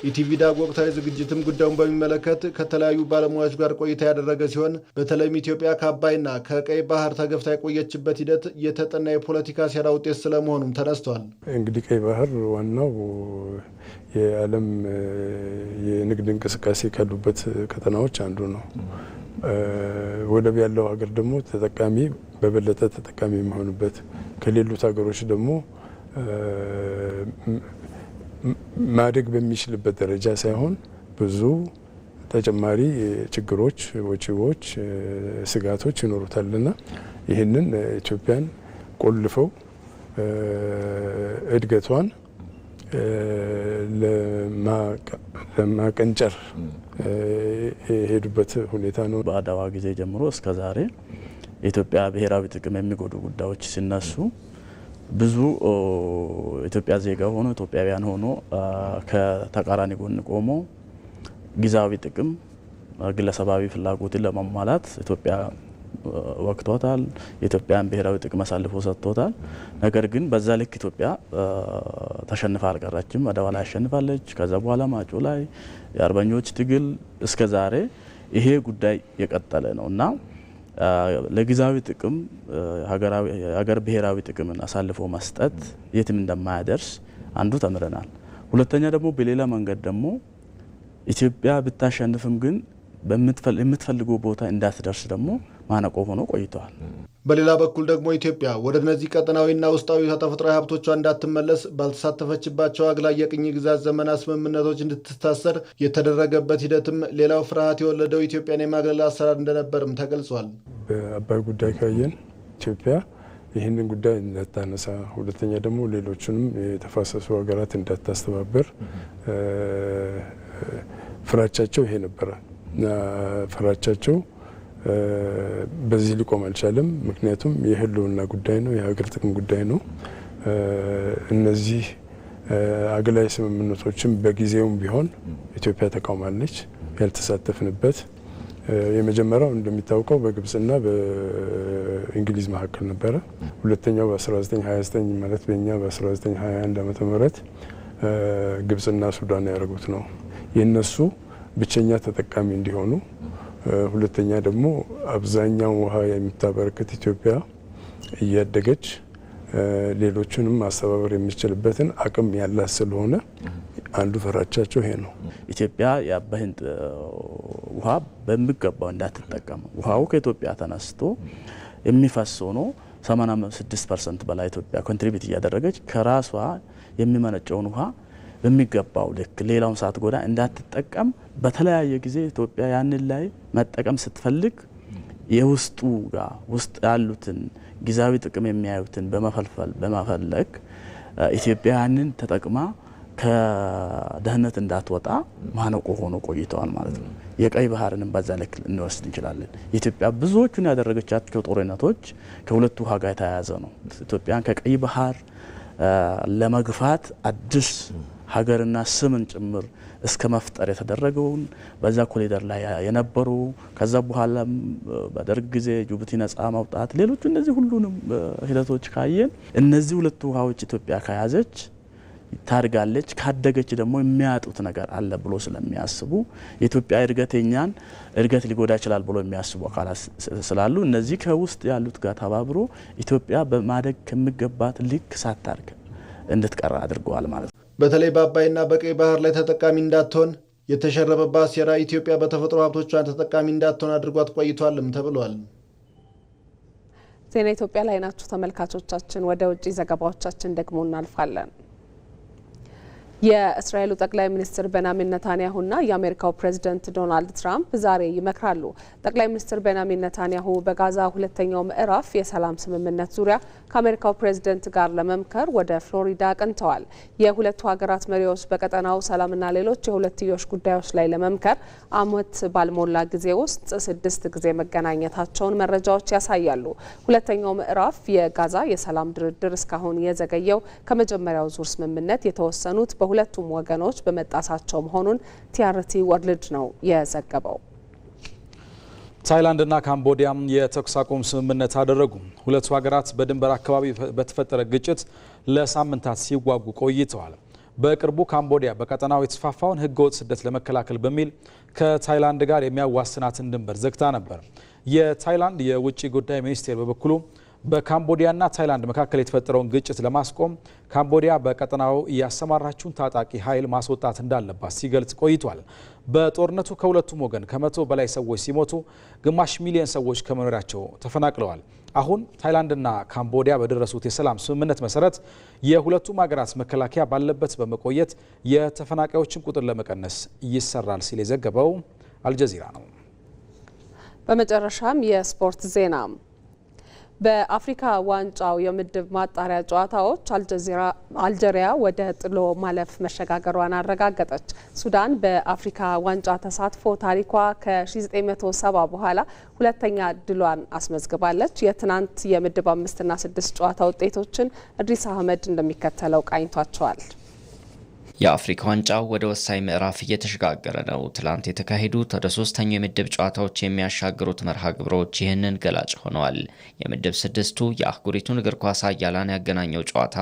ኢቲቪ ዳግ ወቅታዊ ዝግጅትም ጉዳዩን በሚመለከት ከተለያዩ ባለሙያዎች ጋር ቆይታ ያደረገ ሲሆን በተለይም ኢትዮጵያ ከአባይና ከቀይ ባህር ተገፍታ የቆየችበት ሂደት የተጠና የፖለቲካ ሴራ ውጤት ስለመሆኑም ተነስቷል። እንግዲህ ቀይ ባህር ዋናው የዓለም የንግድ እንቅስቃሴ ካሉበት ቀጠናዎች አንዱ ነው። ወደብ ያለው ሀገር ደግሞ ተጠቃሚ በበለጠ ተጠቃሚ የሚሆኑበት ከሌሉት ሀገሮች ደግሞ ማደግ በሚችልበት ደረጃ ሳይሆን ብዙ ተጨማሪ ችግሮች፣ ወጪዎች፣ ስጋቶች ይኖሩታልና ይህንን ኢትዮጵያን ቆልፈው እድገቷን ለማቀንጨር የሄዱበት ሁኔታ ነው። በአድዋ ጊዜ ጀምሮ እስከ ዛሬ የኢትዮጵያ ብሔራዊ ጥቅም የሚጎዱ ጉዳዮች ሲነሱ ብዙ ኢትዮጵያ ዜጋ ሆኖ ኢትዮጵያውያን ሆኖ ከተቃራኒ ጎን ቆሞ ጊዜያዊ ጥቅም ግለሰባዊ ፍላጎትን ለማሟላት ኢትዮጵያ ወቅቶታል። የኢትዮጵያን ብሔራዊ ጥቅም አሳልፎ ሰጥቶታል። ነገር ግን በዛ ልክ ኢትዮጵያ ተሸንፋ አልቀረችም። አድዋ ላይ አሸንፋለች። ከዛ በኋላ ማጮ ላይ የአርበኞች ትግል እስከ ዛሬ ይሄ ጉዳይ የቀጠለ ነው እና ለጊዜያዊ ጥቅም ሀገር ብሔራዊ ጥቅምን አሳልፎ መስጠት የትም እንደማያደርስ አንዱ ተምረናል። ሁለተኛ ደግሞ በሌላ መንገድ ደግሞ ኢትዮጵያ ብታሸንፍም ግን የምትፈልገው ቦታ እንዳትደርስ ደግሞ ማነቆ ሆኖ ቆይተዋል። በሌላ በኩል ደግሞ ኢትዮጵያ ወደ እነዚህ ቀጠናዊና ውስጣዊ ተፈጥሯዊ ሀብቶቿ እንዳትመለስ ባልተሳተፈችባቸው አግላይ የቅኝ ግዛት ዘመናት ስምምነቶች እንድትታሰር የተደረገበት ሂደትም ሌላው ፍርሃት የወለደው ኢትዮጵያን የማግለል አሰራር እንደነበርም ተገልጿል። በአባይ ጉዳይ ካየን ኢትዮጵያ ይህንን ጉዳይ እንዳታነሳ፣ ሁለተኛ ደግሞ ሌሎቹንም የተፋሰሱ ሀገራት እንዳታስተባበር ፍራቻቸው ይሄ ነበረ እና ፍራቻቸው በዚህ ሊቆም አልቻለም። ምክንያቱም የህልውና ጉዳይ ነው፣ የሀገር ጥቅም ጉዳይ ነው። እነዚህ አገላዊ ስምምነቶችም በጊዜውም ቢሆን ኢትዮጵያ ተቃውማለች። ያልተሳተፍንበት የመጀመሪያው እንደሚታወቀው በግብጽና በእንግሊዝ መካከል ነበረ። ሁለተኛው በ1929 ማለት በእኛ በ1921 ዓመተ ምህረት ግብጽና ሱዳን ያደረጉት ነው። የነሱ ብቸኛ ተጠቃሚ እንዲሆኑ፣ ሁለተኛ ደግሞ አብዛኛው ውሃ የምታበረክት ኢትዮጵያ እያደገች ሌሎቹንም ማስተባበር የሚችልበትን አቅም ያላት ስለሆነ አንዱ ፈራቻቸው ይሄ ነው። ኢትዮጵያ የአባይን ውሃ በሚገባው እንዳትጠቀም ውሃው ከኢትዮጵያ ተነስቶ የሚፈስ ሆኖ 86% በላይ ኢትዮጵያ ኮንትሪቢዩት እያደረገች ከራሷ የሚመነጨውን ውሃ በሚገባው ልክ ሌላውን ሳትጎዳ እንዳትጠቀም በተለያየ ጊዜ ኢትዮጵያ ያንን ላይ መጠቀም ስትፈልግ የውስጡ ጋር ውስጥ ያሉትን ጊዜያዊ ጥቅም የሚያዩትን በመፈለግ ኢትዮጵያ ያንን ተጠቅማ ከደህንነት እንዳትወጣ ማነቆ ሆኖ ቆይተዋል ማለት ነው። የቀይ ባህርንም በዛ ልክ እንወስድ እንችላለን። ኢትዮጵያ ብዙዎቹን ያደረገቻቸው ጦርነቶች ከሁለቱ ውሃ ጋር የተያያዘ ነው። ኢትዮጵያን ከቀይ ባህር ለመግፋት አዲስ ሀገርና ስምን ጭምር እስከ መፍጠር የተደረገውን በዛ ኮሪደር ላይ የነበሩ ከዛ በኋላ በደርግ ጊዜ ጅቡቲ ነጻ ማውጣት ሌሎቹ እነዚህ ሁሉንም ሂደቶች ካየን እነዚህ ሁለቱ ውሃዎች ኢትዮጵያ ከያዘች ታድጋለች፣ ካደገች ደግሞ የሚያጡት ነገር አለ ብሎ ስለሚያስቡ የኢትዮጵያ እድገተኛን እድገት ሊጎዳ ይችላል ብሎ የሚያስቡ አካላት ስላሉ እነዚህ ከውስጥ ያሉት ጋር ተባብሮ ኢትዮጵያ በማደግ ከሚገባት ልክ ሳታድግ እንድትቀር አድርገዋል ማለት ነው። በተለይ በአባይና በቀይ ባህር ላይ ተጠቃሚ እንዳትሆን የተሸረበባት ሴራ ኢትዮጵያ በተፈጥሮ ሀብቶቿን ተጠቃሚ እንዳትሆን አድርጓት ቆይቷልም ተብሏል። ዜና ኢትዮጵያ ላይ ናችሁ ተመልካቾቻችን። ወደ ውጪ ዘገባዎቻችን ደግሞ እናልፋለን። የእስራኤሉ ጠቅላይ ሚኒስትር ቤንያሚን ኔታንያሁና የአሜሪካው ፕሬዝዳንት ዶናልድ ትራምፕ ዛሬ ይመክራሉ። ጠቅላይ ሚኒስትር ቤንያሚን ኔታንያሁ በጋዛ ሁለተኛው ምዕራፍ የሰላም ስምምነት ዙሪያ ከአሜሪካው ፕሬዝዳንት ጋር ለመምከር ወደ ፍሎሪዳ አቅንተዋል። የሁለቱ ሀገራት መሪዎች በቀጠናው ሰላምና ሌሎች የሁለትዮሽ ጉዳዮች ላይ ለመምከር ዓመት ባልሞላ ጊዜ ውስጥ 6 ጊዜ መገናኘታቸውን መረጃዎች ያሳያሉ። ሁለተኛው ምዕራፍ የጋዛ የሰላም ድርድር እስካሁን የዘገየው ከመጀመሪያው ዙር ስምምነት የተወሰኑት በሁለቱም ወገኖች በመጣሳቸው መሆኑን ቲአርቲ ወርልድ ነው የዘገበው። ታይላንድና ካምቦዲያም የተኩስ አቁም ስምምነት አደረጉ። ሁለቱ ሀገራት በድንበር አካባቢ በተፈጠረ ግጭት ለሳምንታት ሲዋጉ ቆይተዋል። በቅርቡ ካምቦዲያ በቀጠናው የተስፋፋውን ሕገወጥ ስደት ለመከላከል በሚል ከታይላንድ ጋር የሚያዋስናትን ድንበር ዘግታ ነበር። የታይላንድ የውጭ ጉዳይ ሚኒስቴር በበኩሉ በካምቦዲያና ታይላንድ መካከል የተፈጠረውን ግጭት ለማስቆም ካምቦዲያ በቀጠናው ያሰማራችውን ታጣቂ ኃይል ማስወጣት እንዳለባት ሲገልጽ ቆይቷል። በጦርነቱ ከሁለቱም ወገን ከ100 በላይ ሰዎች ሲሞቱ ግማሽ ሚሊዮን ሰዎች ከመኖሪያቸው ተፈናቅለዋል። አሁን ታይላንድና ካምቦዲያ በደረሱት የሰላም ስምምነት መሰረት የሁለቱም ሀገራት መከላከያ ባለበት በመቆየት የተፈናቃዮችን ቁጥር ለመቀነስ ይሰራል ሲል የዘገበው አልጀዚራ ነው። በመጨረሻም የስፖርት ዜና። በአፍሪካ ዋንጫው የምድብ ማጣሪያ ጨዋታዎች አልጄሪያ ወደ ጥሎ ማለፍ መሸጋገሯን አረጋገጠች። ሱዳን በአፍሪካ ዋንጫ ተሳትፎ ታሪኳ ከ1970 በኋላ ሁለተኛ ድሏን አስመዝግባለች። የትናንት የምድብ 5ና 6 ጨዋታ ውጤቶችን እድሪስ አህመድ እንደሚከተለው ቃኝቷቸዋል። የአፍሪካ ዋንጫው ወደ ወሳኝ ምዕራፍ እየተሸጋገረ ነው። ትላንት የተካሄዱት ወደ ሶስተኛው የምድብ ጨዋታዎች የሚያሻግሩት መርሃ ግብሮች ይህንን ገላጭ ሆነዋል። የምድብ 6ቱ የአህጉሪቱን እግር ኳስ ኃያላን ያገናኘው ጨዋታ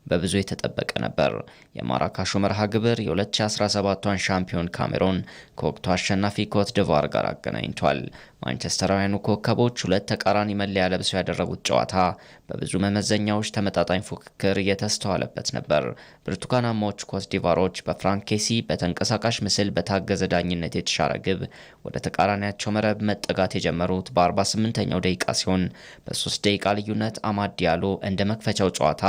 በብዙ የተጠበቀ ነበር። የማራካሹ መርሃ ግብር የ2017ቷን ሻምፒዮን ካሜሮን ከወቅቱ አሸናፊ ኮት ዲቯር ጋር አገናኝቷል። ማንቸስተራውያኑ ኮከቦች ሁለት ተቃራኒ መለያ ለብሰው ያደረጉት ጨዋታ በብዙ መመዘኛዎች ተመጣጣኝ ፉክክር የተስተዋለበት ነበር። ብርቱካናማዎቹ ኮት ዲቯሮች በፍራንክ ኬሲ በተንቀሳቃሽ ምስል በታገዘ ዳኝነት የተሻረ ግብ ወደ ተቃራኒያቸው መረብ መጠጋት የጀመሩት በ48ኛው ደቂቃ ሲሆን በ3 ደቂቃ ልዩነት አማድ ዲያሎ እንደ መክፈቻው ጨዋታ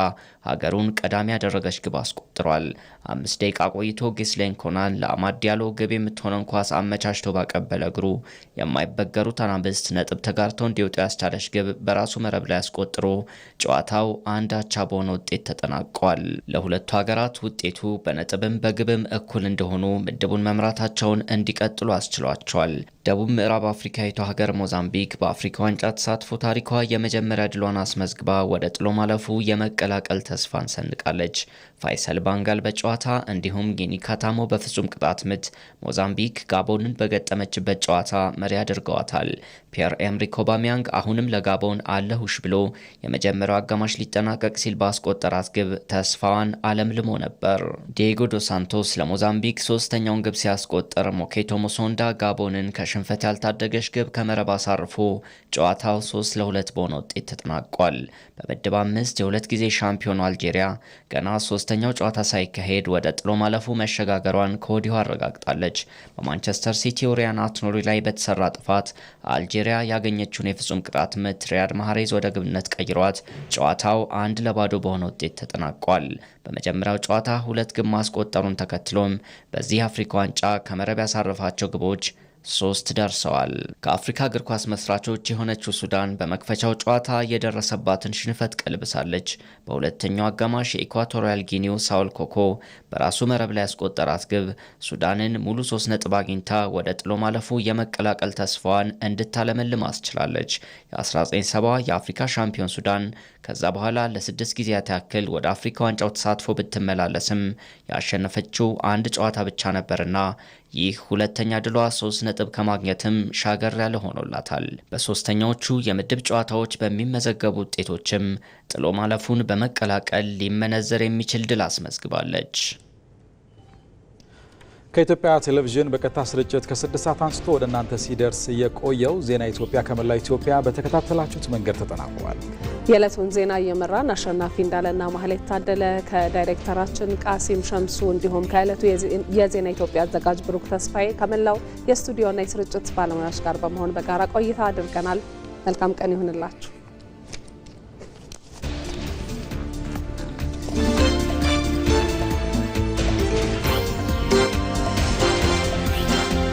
ሀገሩን ቀዳሚ ያደረገች ግብ አስቆጥሯል። 5 ደቂቃ ቆይቶ ጊስሌን ኮናን ለአማድ ዲያሎ ግብ የምትሆነን ኳስ አመቻችቶ ባቀበለ እግሩ የማይበገሩት አናብስት ነጥብ ተጋርተው እንዲወጡ ያስቻለች ግብ በራሱ መረብ ላይ አስቆጥሮ ጨዋታው አንድ አቻ በሆነ ውጤት ተጠናቋል። ለሁለቱ ሀገራት ውጤቱ በነጥብም በግብም እኩል እንደሆኑ ምድቡን መምራታቸውን እንዲቀጥሉ አስችሏቸዋል። ደቡብ ምዕራብ አፍሪካዊቷ ሀገር ሞዛምቢክ በአፍሪካ ዋንጫ ተሳትፎ ታሪኳ የመጀመሪያ ድሏን አስመዝግባ ወደ ጥሎ ማለፉ የመቀላቀል ተስፋን ሰንቃለች። ፋይሰል ባንጋል በጨዋታ እንዲሁም ጊኒ ካታሞ በፍጹም ቅጣት ምት ሞዛምቢክ ጋቦንን በገጠመችበት ጨዋታ መሪ አድርገዋታል። ፒየር ኤምሪክ ኦባሚያንግ አሁንም ለጋቦን አለሁሽ ብሎ የመጀመሪያው አጋማሽ ሊጠናቀቅ ሲል ባስቆጠራት ግብ ተስፋዋን አለምልሞ ነበር። ዲዬጎ ዶስ ሳንቶስ ለሞዛምቢክ ሶስተኛውን ግብ ሲያስቆጥር ሞኬቶ ሞሶንዳ ጋቦንን ከሽንፈት ያልታደገች ግብ ከመረብ አሳርፎ ጨዋታው 3-2 በሆነ ውጤት ተጠናቋል። በምድብ 5 የሁለት ጊዜ ሻምፒዮኑ አልጄሪያ ገና ሶስተኛው ጨዋታ ሳይካሄድ ወደ ጥሎ ማለፉ መሸጋገሯን ከወዲሁ አረጋግጣለች። በማንቸስተር ሲቲ ሪያን አትኖሪ ላይ በተሰራ ጥፋት አልጄሪያ ያገኘችውን የፍጹም ቅጣት ምት ሪያድ ማህሬዝ ወደ ግብነት ቀይሯት ጨዋታው 1-0 በሆነ ውጤት ተጠናቋል። በመጀመሪያው ጨዋታ 2 ግብ ማስቆጠሩን ተከትሎም በዚህ አፍሪካ ዋንጫ ከመረብ ያሳረፋቸው ግቦች 3 ደርሰዋል። ከአፍሪካ እግር ኳስ መስራቾች የሆነችው ሱዳን በመክፈቻው ጨዋታ የደረሰባትን ሽንፈት ቀልብሳለች። በሁለተኛው አጋማሽ የኢኳቶሪያል ጊኒው ሳውል ኮኮ በራሱ መረብ ላይ ያስቆጠራት ግብ ሱዳንን ሙሉ 3 ነጥብ አግኝታ ወደ ጥሎ ማለፉ የመቀላቀል ተስፋዋን እንድታለመልም አስችላለች። የ1970 የአፍሪካ ሻምፒዮን ሱዳን ከዛ በኋላ ለ6 ጊዜያት ያክል ወደ አፍሪካ ዋንጫው ተሳትፎ ብትመላለስም ያሸነፈችው አንድ ጨዋታ ብቻ ነበርና ይህ ሁለተኛ ድሏ 3 ነጥብ ከማግኘትም ሻገር ያለ ሆኖላታል። በሶስተኛዎቹ የምድብ ጨዋታዎች በሚመዘገቡ ውጤቶችም ጥሎ ማለፉን በመቀላቀል ሊመነዘር የሚችል ድል አስመዝግባለች። ከኢትዮጵያ ቴሌቪዥን በቀጥታ ስርጭት ከ6 ሰዓት አንስቶ ወደ እናንተ ሲደርስ የቆየው ዜና ኢትዮጵያ ከመላው ኢትዮጵያ በተከታተላችሁት መንገድ ተጠናቋል። የዕለቱን ዜና እየመራን አሸናፊ እንዳለና ማህሌት ታደለ ከዳይሬክተራችን ቃሲም ሸምሱ እንዲሁም ከዕለቱ የዜና ኢትዮጵያ አዘጋጅ ብሩክ ተስፋዬ ከመላው የስቱዲዮና የስርጭት ባለሙያዎች ጋር በመሆን በጋራ ቆይታ አድርገናል። መልካም ቀን ይሁንላችሁ።